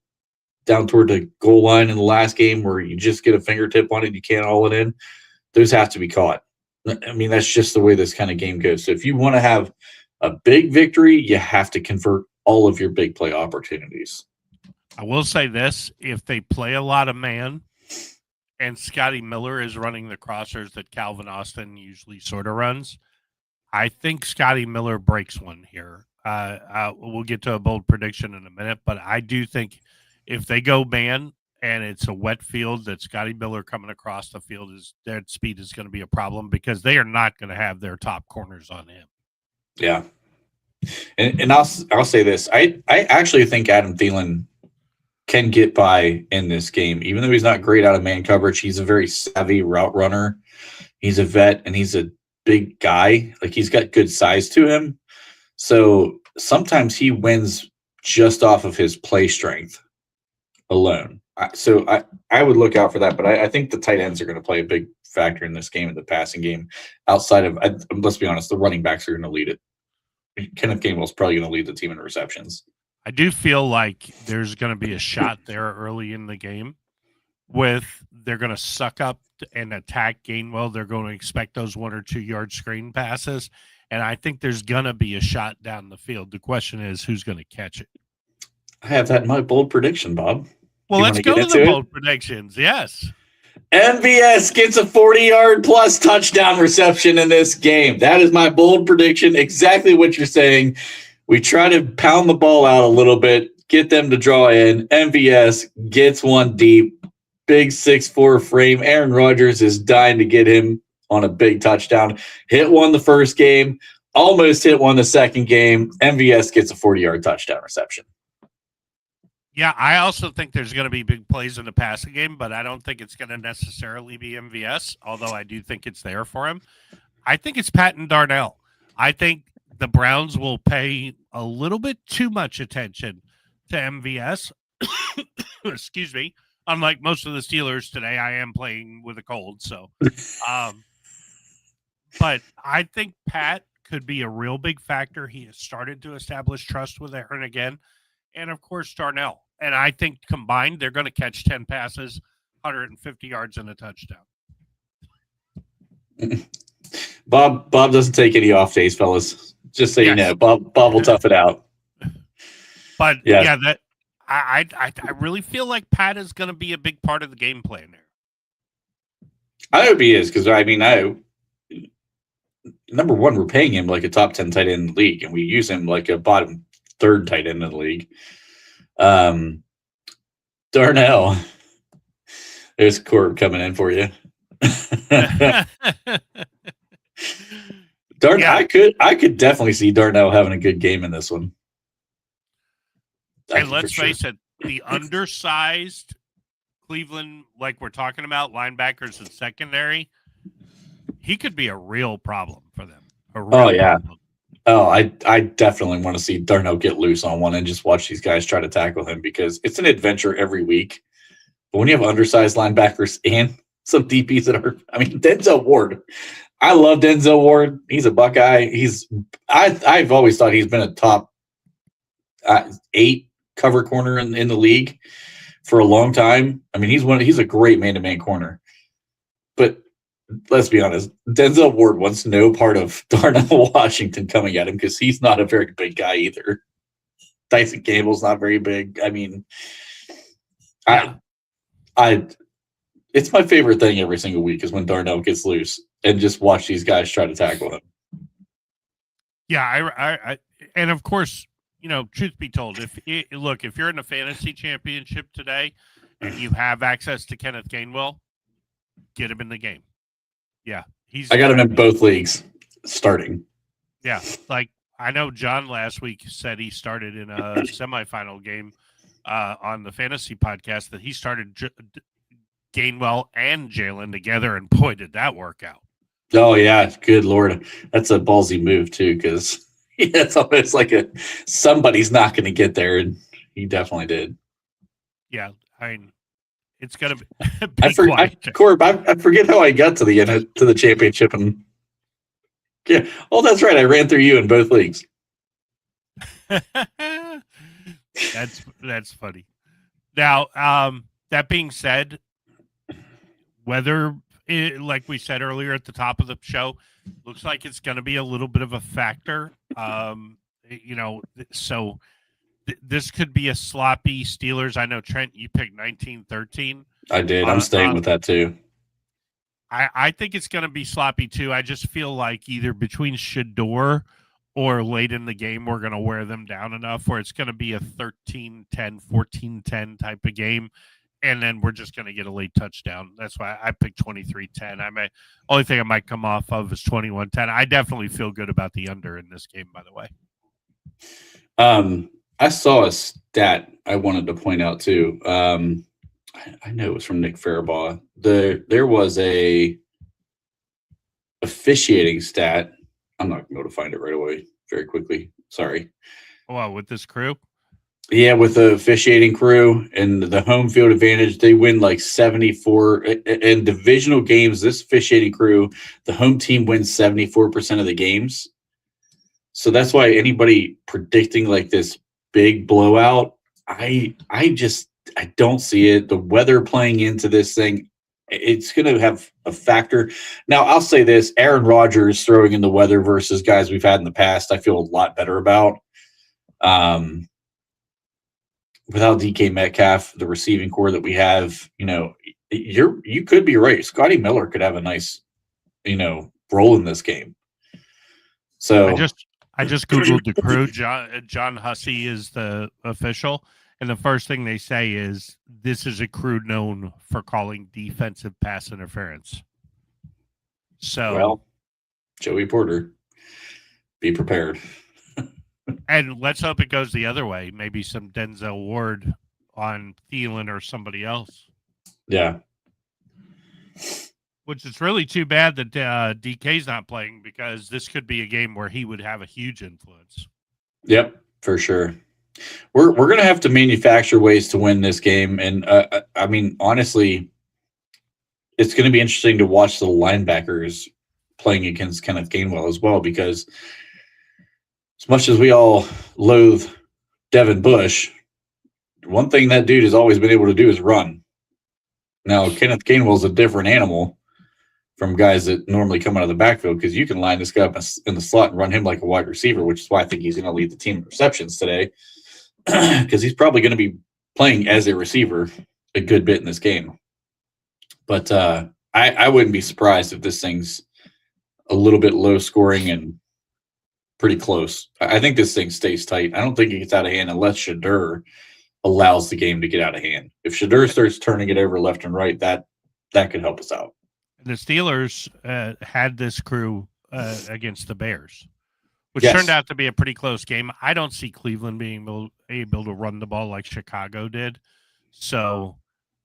down toward the goal line in the last game where you just get a fingertip on it, you can't haul it in, those have to be caught. I mean, that's just the way this kind of game goes. So if you want to have a big victory, you have to convert all of your big play opportunities. I will say this, if they play a lot of man and Scotty Miller is running the crossers that Calvin Austin usually sort of runs, I think Scotty Miller breaks one here. We'll get to a bold prediction in a minute, but I do think if they go man and it's a wet field, that Scotty Miller coming across the field, their speed is going to be a problem because they are not going to have their top corners on him. Yeah. And I'll say this. I actually think Adam Thielen can get by in this game. Even though he's not great out of man coverage, he's a very savvy route runner. He's a vet, and he's a big guy. Like, he's got good size to him. So sometimes he wins just off of his play strength alone. So I would look out for that, but I think the tight ends are going to play a big factor in this game, in the passing game. Outside of, let's be honest, the running backs are going to lead it. Kenneth Gainwell's probably going to lead the team in receptions. I do feel like there's going to be a shot there early in the game they're going to suck up and attack Gainwell. They're going to expect those 1 or 2 yard screen passes. And I think there's going to be a shot down the field. The question is, who's going to catch it? I have that in my bold prediction, Bob. Well, let's go to the bold predictions. Yes. MVS gets a 40-yard plus touchdown reception in this game. That is my bold prediction. Exactly what you're saying. We try to pound the ball out a little bit, get them to draw in. MVS gets one deep, big 6'4" frame. Aaron Rodgers is dying to get him on a big touchdown. Hit one the first game, almost hit one the second game. MVS gets a 40-yard touchdown reception. Yeah, I also think there's going to be big plays in the passing game, but I don't think it's going to necessarily be MVS, although I do think it's there for him. I think it's Pat and Darnell. I think the Browns will pay a little bit too much attention to MVS. Excuse me. Unlike most of the Steelers today, I am playing with a cold. So, but I think Pat could be a real big factor. He has started to establish trust with Aaron again. And, of course, Darnell. And I think combined, they're going to catch 10 passes, 150 yards, and a touchdown. Bob doesn't take any off days, fellas. Just so you know, Bob will tough it out. But yeah, that I really feel like Pat is going to be a big part of the game plan there. I hope he is, because number one, we're paying him like a top 10 tight end in the league, and we use him like a bottom third tight end in the league. Darnell, there's Corb coming in for you. I could definitely see Darnell having a good game in this one. And let's face it, the undersized Cleveland, like we're talking about, linebackers and secondary, he could be a real problem for them. Problem. Oh, I definitely want to see Darnell get loose on one and just watch these guys try to tackle him, because it's an adventure every week. But when you have undersized linebackers and some DBs that are, Denzel Ward. I love Denzel Ward. He's a Buckeye. I've always thought he's been a top 8 cover corner in the league for a long time. He's a great man-to-man corner. But let's be honest, Denzel Ward wants no part of Darnell Washington coming at him, because he's not a very big guy either. Tyson Campbell's not very big. It's my favorite thing every single week is when Darnell gets loose and just watch these guys try to tackle him. Yeah, I and of course, truth be told, if you're in a fantasy championship today and you have access to Kenneth Gainwell, get him in the game. Yeah, I got him in both leagues starting. Yeah, like I know John last week said he started in a semifinal game on the fantasy podcast that he started Gainwell and Jalen together, and boy, did that work out. Oh yeah, good Lord, that's a ballsy move too, because it's almost like somebody's not going to get there, and he definitely did. Yeah, it's gonna be. Corb, I forget how I got to the championship, and yeah, oh, that's right, I ran through you in both leagues. That's funny. Now, that being said, whether like we said earlier at the top of the show, looks like it's going to be a little bit of a factor. So this could be a sloppy Steelers. I know, Trent, you picked 19-13. I did. I'm staying with that too. I think it's going to be sloppy too. I just feel like either between Shador or late in the game, we're going to wear them down enough where it's going to be a 13-10, 14-10 type of game. And then we're just going to get a late touchdown. That's why I picked 23-10. Only thing I might come off of is 21-10. I definitely feel good about the under in this game, by the way. I saw a stat I wanted to point out too. I know it was from Nick Farabaugh. There was a officiating stat. I'm not going to be able to find it right away very quickly. Sorry. Well, with this crew? Yeah, with the officiating crew and the home field advantage, they win like 74. In divisional games, this officiating crew, the home team wins 74% of the games. So that's why anybody predicting like this big blowout, I don't see it. The weather playing into this thing, it's going to have a factor. Now, I'll say this, Aaron Rodgers throwing in the weather versus guys we've had in the past, I feel a lot better about. Without DK Metcalf, the receiving core that we have, you could be right. Scotty Miller could have a nice, role in this game. So I just Googled the crew. John Hussey is the official. And the first thing they say is this is a crew known for calling defensive pass interference. So, well, Joey Porter, be prepared. And let's hope it goes the other way. Maybe some Denzel Ward on Thielen or somebody else. Yeah. Which is really too bad that DK's not playing, because this could be a game where he would have a huge influence. Yep, for sure. We're going to have to manufacture ways to win this game. And, honestly, it's going to be interesting to watch the linebackers playing against Kenneth Gainwell as well, because as much as we all loathe Devin Bush, one thing that dude has always been able to do is run. Now, Kenneth Gainwell's a different animal from guys that normally come out of the backfield, because you can line this guy up in the slot and run him like a wide receiver, which is why I think he's going to lead the team in receptions today, because he's probably going to be playing as a receiver a good bit in this game. But I wouldn't be surprised if this thing's a little bit low scoring and pretty close. I think this thing stays tight. I don't think it gets out of hand unless Shador allows the game to get out of hand. If Shador starts turning it over left and right, that could help us out. the Steelers had this crew against the Bears, which Yes. turned out to be a pretty close game. I don't see Cleveland being able to run the ball like Chicago did. So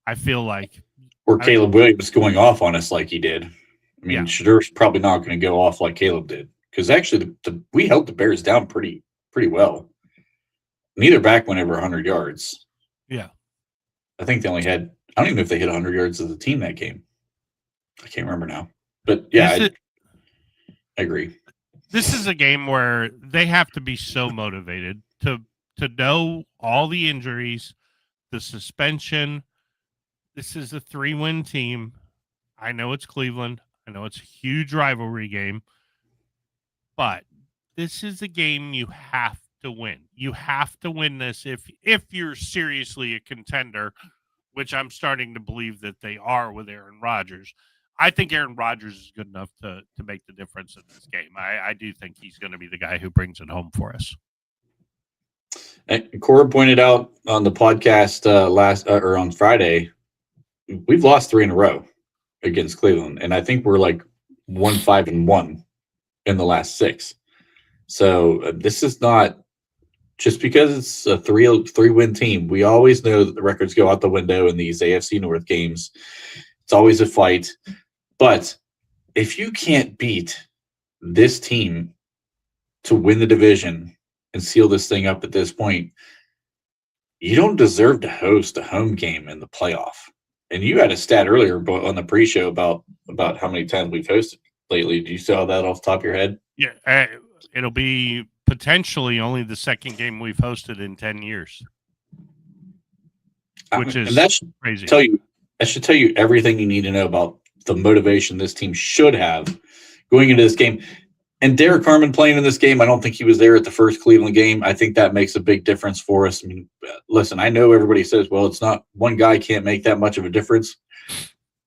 I feel like Or Caleb Williams going off on us like he did. I mean, Yeah. Shadur's probably not going to go off like Caleb did, because actually we held the Bears down pretty well. Neither back went over 100 yards. Yeah. I think they only had, I don't even know if they hit 100 yards as a team that game. I can't remember now. But yeah, I agree. This is a game where they have to be so motivated to know all the injuries, the suspension. This is a 3-win team. I know it's Cleveland. I know it's a huge rivalry game. But this is a game you have to win. You have to win this if you're seriously a contender, which I'm starting to believe that they are with Aaron Rodgers. I think Aaron Rodgers is good enough to make the difference in this game. I do think he's going to be the guy who brings it home for us. And Cora pointed out on the podcast on Friday, we've lost 3 in a row against Cleveland, and I think we're like 1-5-1 in the last 6. So this is not just because it's a 3-win team. We always know that the records go out the window in these AFC North games. It's always a fight. But if you can't beat this team to win the division and seal this thing up at this point, you don't deserve to host a home game in the playoff. And you had a stat earlier on the pre-show about how many times we've hosted lately. Do you saw that off the top of your head? Yeah, it'll be potentially only the second game we've hosted in 10 years, which is crazy. That should tell you everything you need to know about the motivation this team should have going into this game. And Derek Carman playing in this game, I don't think he was there at the first Cleveland game. I think that makes a big difference for us. I mean, listen, I know everybody says, well, it's not one guy can't make that much of a difference.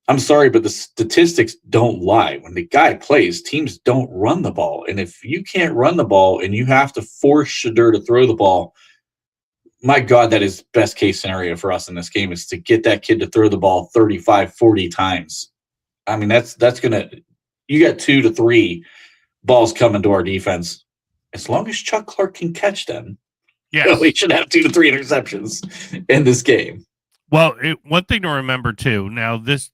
I'm sorry, but the statistics don't lie. When the guy plays, teams don't run the ball. And if you can't run the ball and you have to force Shadur to throw the ball, my God, that is best case scenario for us in this game, is to get that kid to throw the ball 35, 40 times. I mean, that's going to – you got 2 to 3 balls coming to our defense. As long as Chuck Clark can catch them, we should have 2 to 3 interceptions in this game. Well, one thing to remember, too, now this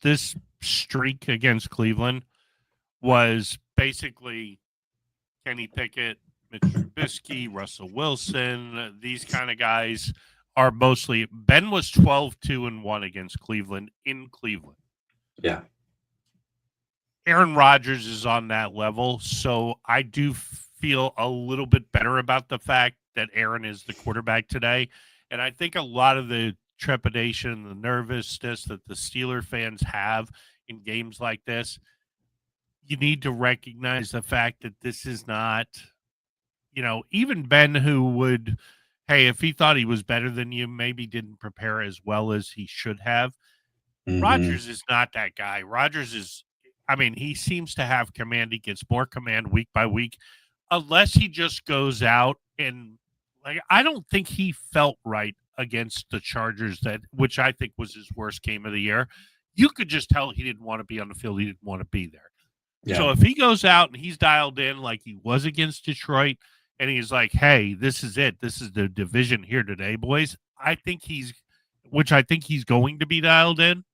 streak against Cleveland was basically Kenny Pickett, Mitch Trubisky, Russell Wilson. These kind of guys are mostly – Ben was 12-2-1 against Cleveland in Cleveland. Yeah. Aaron Rodgers is on that level, so I do feel a little bit better about the fact that Aaron is the quarterback today. And I think a lot of the trepidation, the nervousness that the Steeler fans have in games like this, you need to recognize the fact that this is not, even Ben, who would, hey, if he thought he was better than you, maybe didn't prepare as well as he should have. Mm-hmm. Rodgers is not that guy. Rodgers is, he seems to have command. He gets more command week by week, unless he just goes out and, I don't think he felt right against the Chargers, which I think was his worst game of the year. You could just tell he didn't want to be on the field. He didn't want to be there. Yeah. So if he goes out and he's dialed in like he was against Detroit, and he's like, hey, this is it. This is the division here today, boys. I think he's going to be dialed in.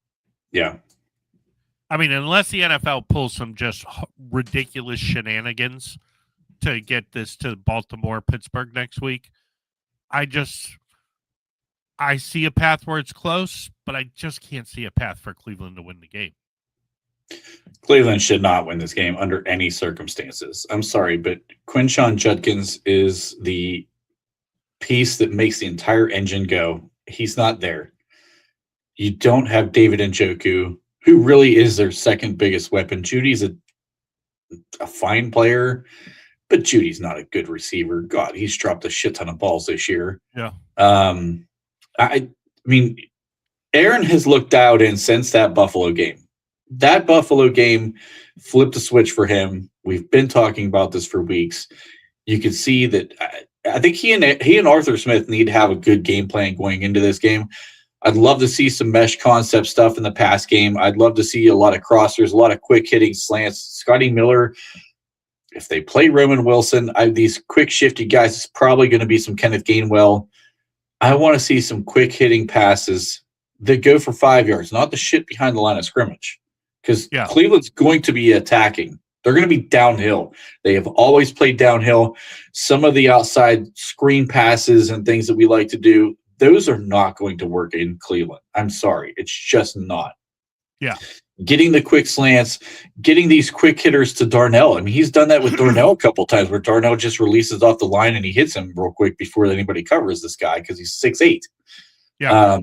Yeah. Unless the NFL pulls some just ridiculous shenanigans to get this to Baltimore, Pittsburgh next week, I see a path where it's close, but I just can't see a path for Cleveland to win the game. Cleveland should not win this game under any circumstances. I'm sorry, but Quinshon Judkins is the piece that makes the entire engine go. He's not there. You don't have David Njoku, who really is their second biggest weapon. Judy's a fine player, but Judy's not a good receiver. God, he's dropped a shit ton of balls this year. Yeah. Aaron has looked out in since that Buffalo game. That Buffalo game flipped a switch for him. We've been talking about this for weeks. You can see that I think he and Arthur Smith need to have a good game plan going into this game. I'd love to see some mesh concept stuff in the pass game. I'd love to see a lot of crossers, a lot of quick hitting slants. Scotty Miller, if they play Roman Wilson, these quick shifty guys, it's probably going to be some Kenneth Gainwell. I want to see some quick hitting passes that go for 5 yards, not the shit behind the line of scrimmage. Because Cleveland's going to be attacking. They're going to be downhill. They have always played downhill. Some of the outside screen passes and things that we like to do, those are not going to work in Cleveland. I'm sorry. It's just not. Yeah. Getting the quick slants, getting these quick hitters to Darnell. I mean, he's done that with Darnell a couple times where Darnell just releases off the line and he hits him real quick before anybody covers this guy because he's 6'8". Yeah.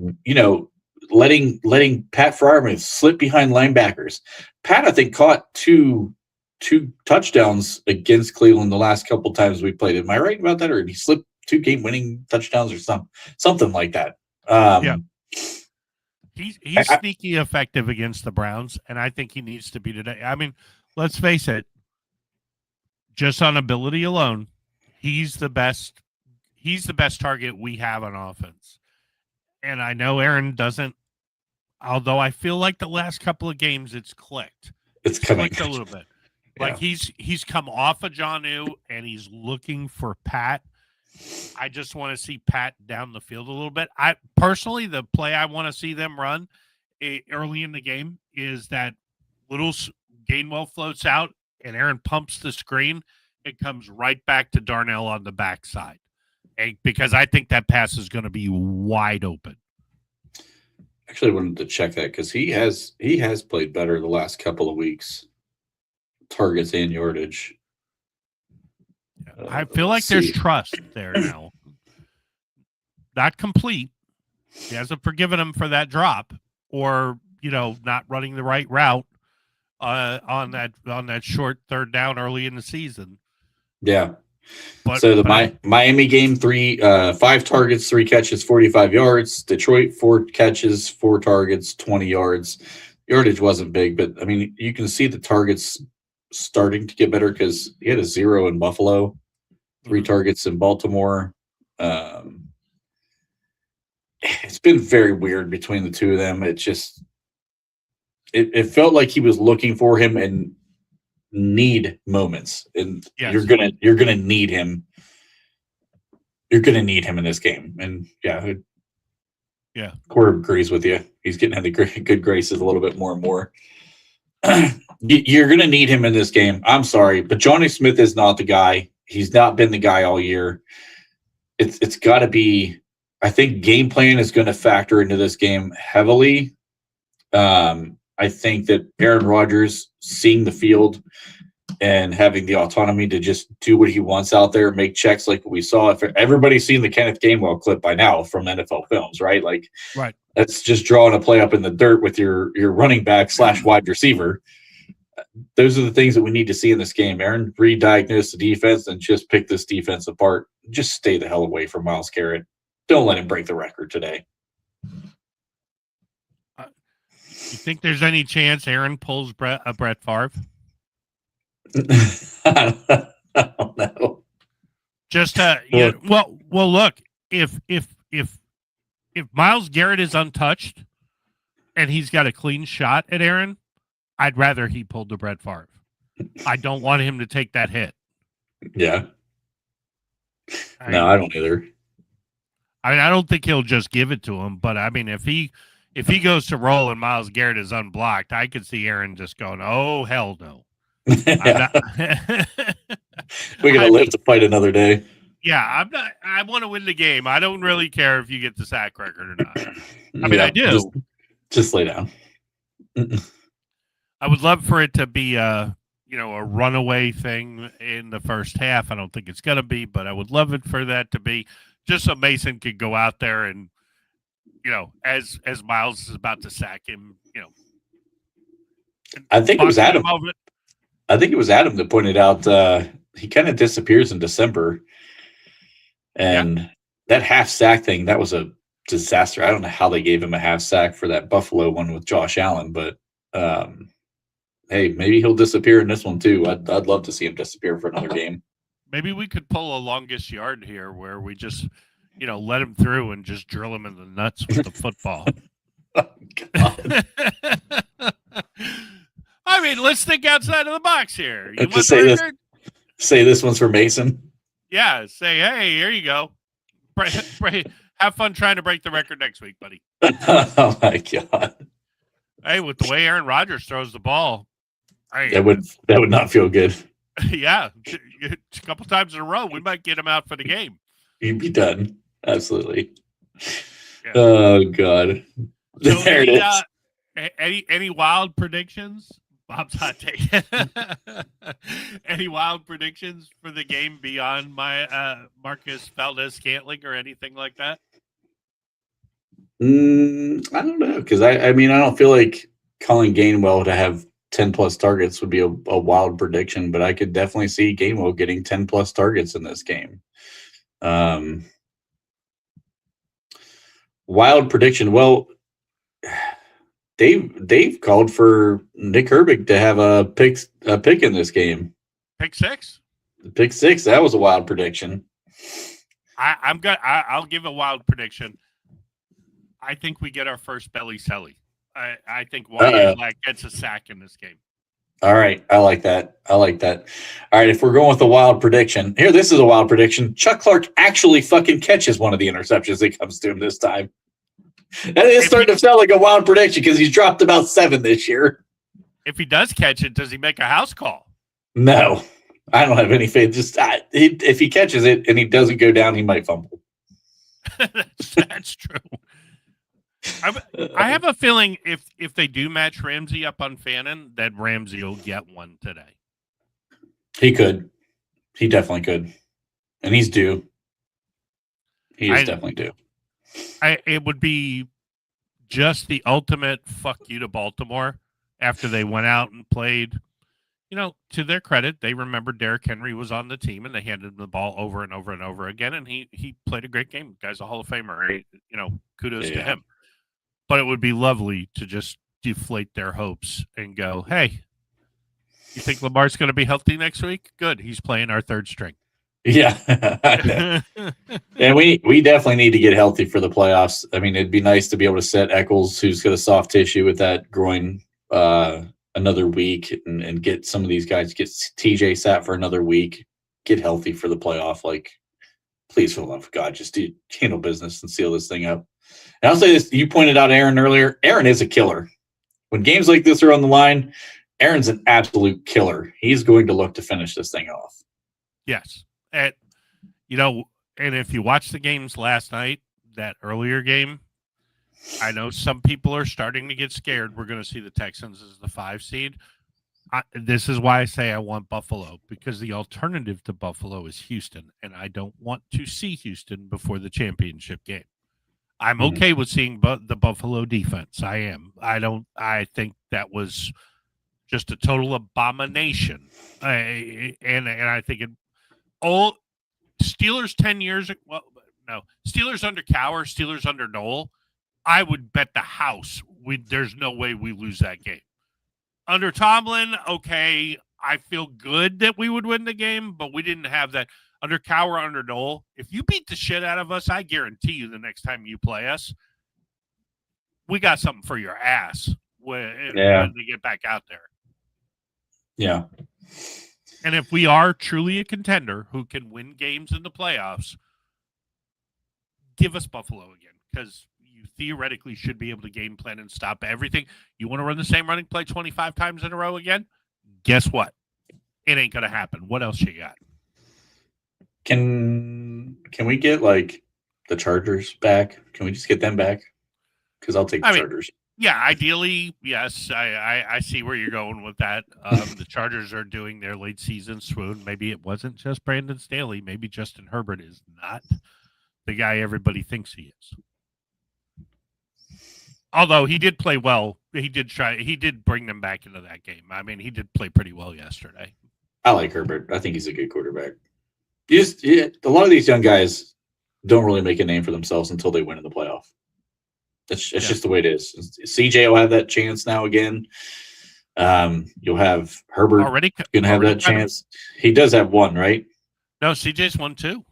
Letting Pat Freiermuth slip behind linebackers. Pat, I think, caught two touchdowns against Cleveland the last couple times we played. Am I right about that? Or did he slip 2 game-winning touchdowns or something like that? He's sneaky effective against the Browns, and I think he needs to be today. I mean, let's face it, just on ability alone, he's the best target we have on offense. And I know Aaron doesn't, although I feel like the last couple of games it's clicked. It's coming clicked a little bit. Like he's come off of Jonnu and he's looking for Pat. I just want to see Pat down the field a little bit. I personally, the play I want to see them run early in the game is that little Gainwell floats out and Aaron pumps the screen. It comes right back to Darnell on the backside. Because I think that pass is going to be wide open. Actually, I wanted to check that because he has played better the last couple of weeks, targets and yardage. I feel like there's trust there now. Not complete. He hasn't forgiven him for that drop or not running the right route on that short third down early in the season. Yeah. Miami game, 5 targets, 3 catches, 45 yards. Detroit, 4 catches, 4 targets, 20 yards. Yardage wasn't big, but I mean, you can see the targets starting to get better because he had a 0 in Buffalo, 3 targets in Baltimore. It's been very weird between the two of them. It just it felt like he was looking for him and need moments, and you're gonna need him. You're gonna need him in this game, and Corey agrees with you. He's getting into good graces a little bit more and more. You're gonna need him in this game. I'm sorry, but Johnny Smith is not the guy. He's not been the guy all year. It's got to be. I think game plan is going to factor into this game heavily. I think that Aaron Rodgers seeing the field and having the autonomy to just do what he wants out there, make checks like what we saw. If everybody's seen the Kenneth Gainwell clip by now from NFL Films, right? Like, right. That's just drawing a play up in the dirt with your running back / wide receiver. Those are the things that we need to see in this game. Aaron re-diagnose the defense and just pick this defense apart. Just stay the hell away from Myles Garrett. Don't let him break the record today. You think there's any chance Aaron pulls Brett Favre? I don't know. Just look, if Myles Garrett is untouched and he's got a clean shot at Aaron, I'd rather he pulled the Brett Favre. I don't want him to take that hit. Yeah. No, I don't either. I mean, I don't think he'll just give it to him, but I mean, if he goes to roll and Myles Garrett is unblocked, I could see Aaron just going, "Oh hell no." We're gonna live to fight another day. Yeah, I'm not. I want to win the game. I don't really care if you get the sack record or not. I mean, I do. Just lay down. I would love for it to be a runaway thing in the first half. I don't think it's gonna be, but I would love it for that to be just so Mason could go out there and, as Myles is about to sack him, I think it was Adam. I think it was Adam that pointed out he kind of disappears in December. And that half sack thing, that was a disaster. I don't know how they gave him a half sack for that Buffalo one with Josh Allen, but hey, maybe he'll disappear in this one too. I'd love to see him disappear for another game. Maybe we could pull a longest yard here where we just, let him through and just drill him in the nuts with the football. Oh, God. I mean, let's think outside of the box here. You want Just the say this. record? Say this one's for Mason. Yeah, say, hey, here you go. Have fun trying to break the record next week, buddy. Oh my God. Hey, with the way Aaron Rodgers throws the ball, That would not feel good. Yeah, a couple times in a row, we might get him out for the game. You'd be done. Absolutely. Yeah. Oh God. So There it is. Any wild predictions? Bob's hot take. Any wild predictions for the game beyond my Marcus Valdez-Scantling or anything like that? I don't know, because I mean, I don't feel like Colin Gainwell to have 10 plus targets would be a wild prediction, but I could definitely see Gainwell getting 10 plus targets in this game. Wild prediction. Well, Dave called for Nick Herbig to have a pick in this game. Pick six? Pick six. That was a wild prediction. I'll give a wild prediction. I think we get our first belly selly. I think Wyatt gets a sack in this game. All right. I like that. All right. If we're going with a wild prediction, this is a wild prediction. Chuck Clark actually fucking catches one of the interceptions that comes to him this time. And it's starting to sound like a wild prediction because he's dropped about 7 this year. If he does catch it, does he make a house call? No, I don't have any faith. Just if he catches it and he doesn't go down, he might fumble. That's true. I have a feeling if they do match Ramsey up on Fannin, that Ramsey will get one today. He could. He definitely could. And he's due. He is definitely due. It would be just the ultimate fuck you to Baltimore after they went out and played. To their credit, they remembered Derrick Henry was on the team and they handed him the ball over and over and over again. And he played a great game. The guy's a Hall of Famer. Kudos to him. But it would be lovely to just deflate their hopes and go, hey, you think Lamar's going to be healthy next week? Good. He's playing our third string. Yeah. And we definitely need to get healthy for the playoffs. I mean, it'd be nice to be able to set Eccles, who's got a soft tissue with that groin, another week and get some of these guys, get TJ sat for another week, get healthy for the playoff. Like, please, for the love of God, just handle business and seal this thing up. And I'll say this, you pointed out Aaron earlier. Aaron is a killer. When games like this are on the line, Aaron's an absolute killer. He's going to look to finish this thing off. Yes. And if you watch the games last night, that earlier game, I know some people are starting to get scared. We're going to see the Texans as the 5 seed. This is why I say I want Buffalo, because the alternative to Buffalo is Houston, and I don't want to see Houston before the championship game. I'm okay with seeing the Buffalo defense. I am. I think that was just a total abomination. And I think Steelers 10 years ago, Steelers under Cowher, Steelers under Noel, I would bet the house there's no way we lose that game. Under Tomlin, okay, I feel good that we would win the game, but we didn't have that. Under Cowher, under Noel, if you beat the shit out of us, I guarantee you the next time you play us, we got something for your ass when they get back out there. Yeah. And if we are truly a contender who can win games in the playoffs, give us Buffalo again, because you theoretically should be able to game plan and stop everything. You want to run the same running play 25 times in a row again? Guess what? It ain't going to happen. What else you got? Can we get the Chargers back? Can we just get them back? Because I'll take the Chargers. Yeah, ideally, yes. I see where you're going with that. The Chargers are doing their late season swoon. Maybe it wasn't just Brandon Staley. Maybe Justin Herbert is not the guy everybody thinks he is. Although he did play well. He did bring them back into that game. I mean, he did play pretty well yesterday. I like Herbert. I think he's a good quarterback. A lot of these young guys don't really make a name for themselves until they win in the playoff. It's just the way it is. CJ will have that chance now again. You'll have Herbert going to have that chance. He does have one, right? No, CJ's won 2.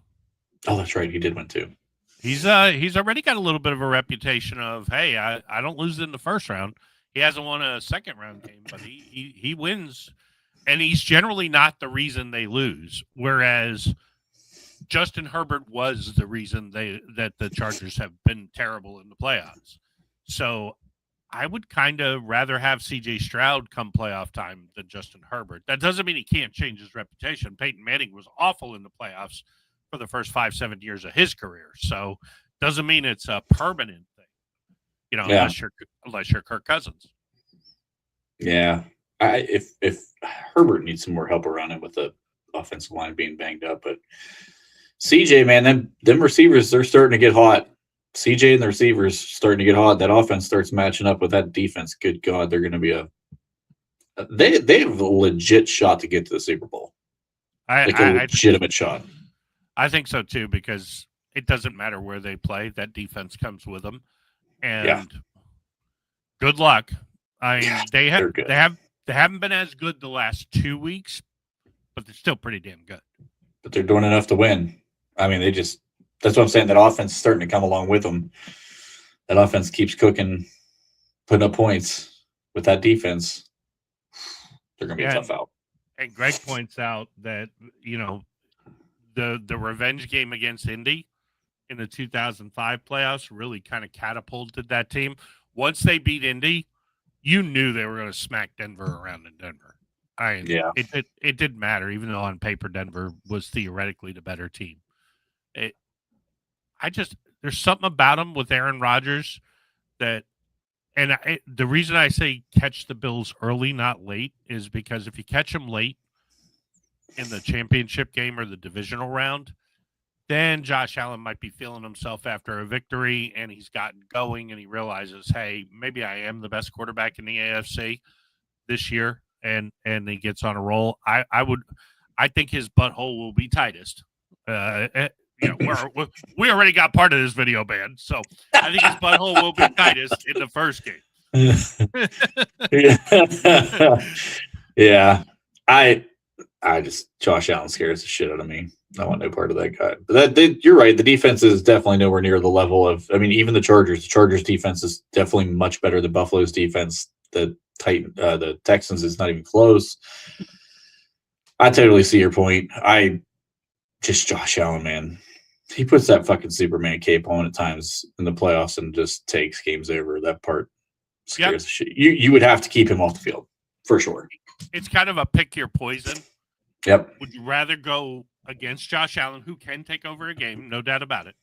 Oh, that's right. He did win 2. He's already got a little bit of a reputation of, hey, I don't lose in the first round. He hasn't won a second round game, but he wins, and he's generally not the reason they lose. Whereas Justin Herbert was the reason that the Chargers have been terrible in the playoffs. So I would kind of rather have C.J. Stroud come playoff time than Justin Herbert. That doesn't mean he can't change his reputation. Peyton Manning was awful in the playoffs for the first 5-7 years of his career. So doesn't mean it's a permanent thing, unless you're Kirk Cousins. Yeah. If Herbert needs some more help around him with the offensive line being banged up, but CJ, man, them receivers, they're starting to get hot. CJ and the receivers starting to get hot. That offense starts matching up with that defense. Good God, they're going to be they have a legit shot to get to the Super Bowl. A legitimate shot. I think so too, because it doesn't matter where they play. That defense comes with them, and good luck. I mean, they haven't been as good the last 2 weeks, but they're still pretty damn good. But they're doing enough to win. I mean, that's what I'm saying. That offense is starting to come along with them. That offense keeps cooking, putting up points with that defense. They're going to be tough out. And Greg points out that, the revenge game against Indy in the 2005 playoffs really kind of catapulted that team. Once they beat Indy, you knew they were going to smack Denver around in Denver. It didn't matter, even though on paper Denver was theoretically the better team. There's something about him with Aaron Rodgers the reason I say catch the Bills early, not late, is because if you catch them late in the championship game or the divisional round, then Josh Allen might be feeling himself after a victory, and he's gotten going, and he realizes, hey, maybe I am the best quarterback in the AFC this year, and he gets on a roll. I think his butthole will be tightest. We already got part of this video banned, so I think his butthole will be tightest in the first game. Yeah. Josh Allen scares the shit out of me. I want no part of that guy. But you're right. The defense is definitely nowhere near the level of, even the Chargers. The Chargers defense is definitely much better than Buffalo's defense. The Texans is not even close. I totally see your point. Josh Allen, man. He puts that fucking Superman cape on at times in the playoffs and just takes games over. That part scares the shit. You would have to keep him off the field for sure. It's kind of a pick your poison. Yep. Would you rather go against Josh Allen, who can take over a game, no doubt about it?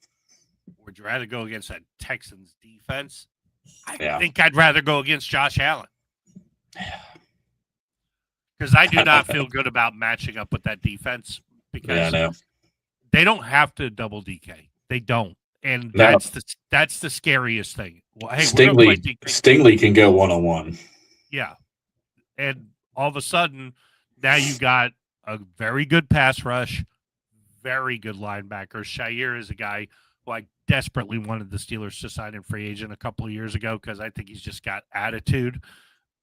Or would you rather go against that Texans defense? I think I'd rather go against Josh Allen. Because I do not feel good about matching up with that defense, because they don't have to double DK. They don't. And that's the scariest thing. Well, hey, Stingley can go one-on-one. Yeah. And all of a sudden, now you got a very good pass rush, very good linebacker. Shair is a guy who I desperately wanted the Steelers to sign in free agent a couple of years ago, because I think he's just got attitude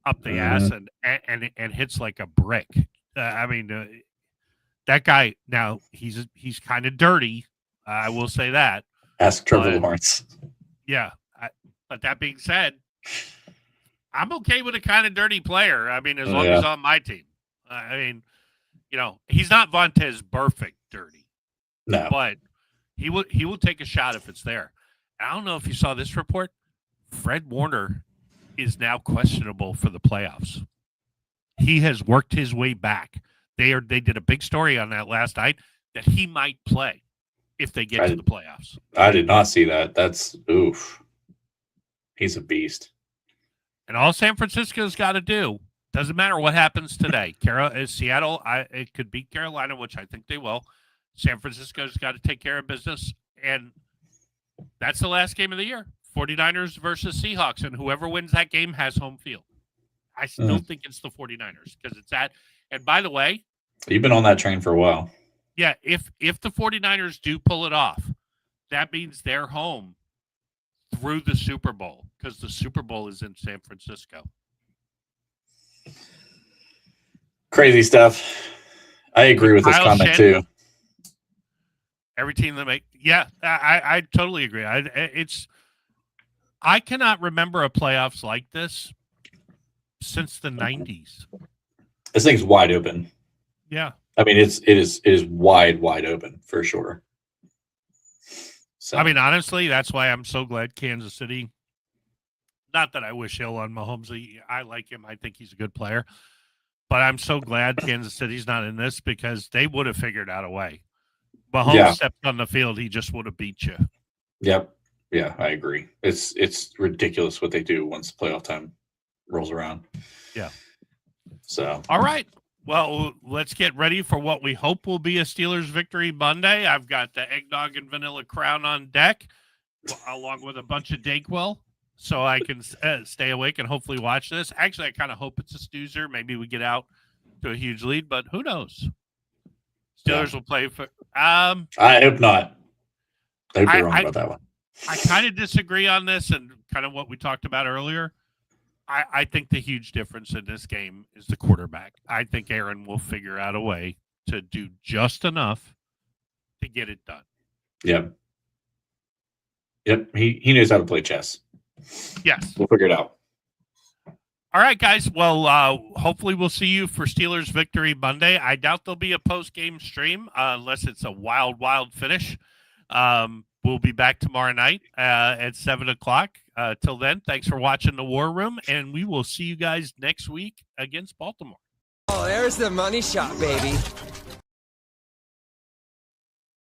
up the ass and hits like a brick. That guy, now he's kind of dirty. I will say that. Ask Trevor Lawrence. Yeah. But that being said, I'm okay with a kind of dirty player. As long as he's on my team. He's not Vontaze Burfict dirty. No. But he will take a shot if it's there. I don't know if you saw this report. Fred Warner is now questionable for the playoffs. He has worked his way back. They did a big story on that last night that he might play if they get to the playoffs. I did not see that. That's oof. He's a beast. And all San Francisco's got to do, doesn't matter what happens today. Seattle, it could beat Carolina, which I think they will. San Francisco's got to take care of business, and that's the last game of the year. 49ers versus Seahawks, and whoever wins that game has home field. I still think it's the 49ers, because it's that. And by the way, you've been on that train for a while. Yeah, if the 49ers do pull it off, that means they're home through the Super Bowl, because the Super Bowl is in San Francisco. Crazy stuff. I agree with this comment too. Every team that I totally agree. I cannot remember a playoffs like this since the 90s. This thing's wide open. Yeah. I mean, it is wide open for sure. So I mean, honestly, that's why I'm so glad Kansas City. Not that I wish ill on Mahomes. I like him. I think he's a good player. But I'm so glad Kansas City's not in this because they would have figured out a way. Mahomes stepped on the field, he just would have beat you. Yep. Yeah, I agree. It's ridiculous what they do once playoff time rolls around. Yeah. So all right. Well, let's get ready for what we hope will be a Steelers victory Monday. I've got the eggnog and vanilla crown on deck, along with a bunch of Dayquil, so I can stay awake and hopefully watch this. Actually, I kind of hope it's a snoozer. Maybe we get out to a huge lead, but who knows? Steelers will play for. I hope not. I hope you're wrong about that one. I kind of disagree on this and kind of what we talked about earlier. I think the huge difference in this game is the quarterback. I think Aaron will figure out a way to do just enough to get it done. Yep. He knows how to play chess. Yes. We'll figure it out. All right, guys. Well, hopefully we'll see you for Steelers victory Monday. I doubt there'll be a post-game stream unless it's a wild finish. We'll be back tomorrow night at 7 o'clock. Till then, thanks for watching the War Room, and we will see you guys next week against Baltimore. Oh, there's the money shot, baby.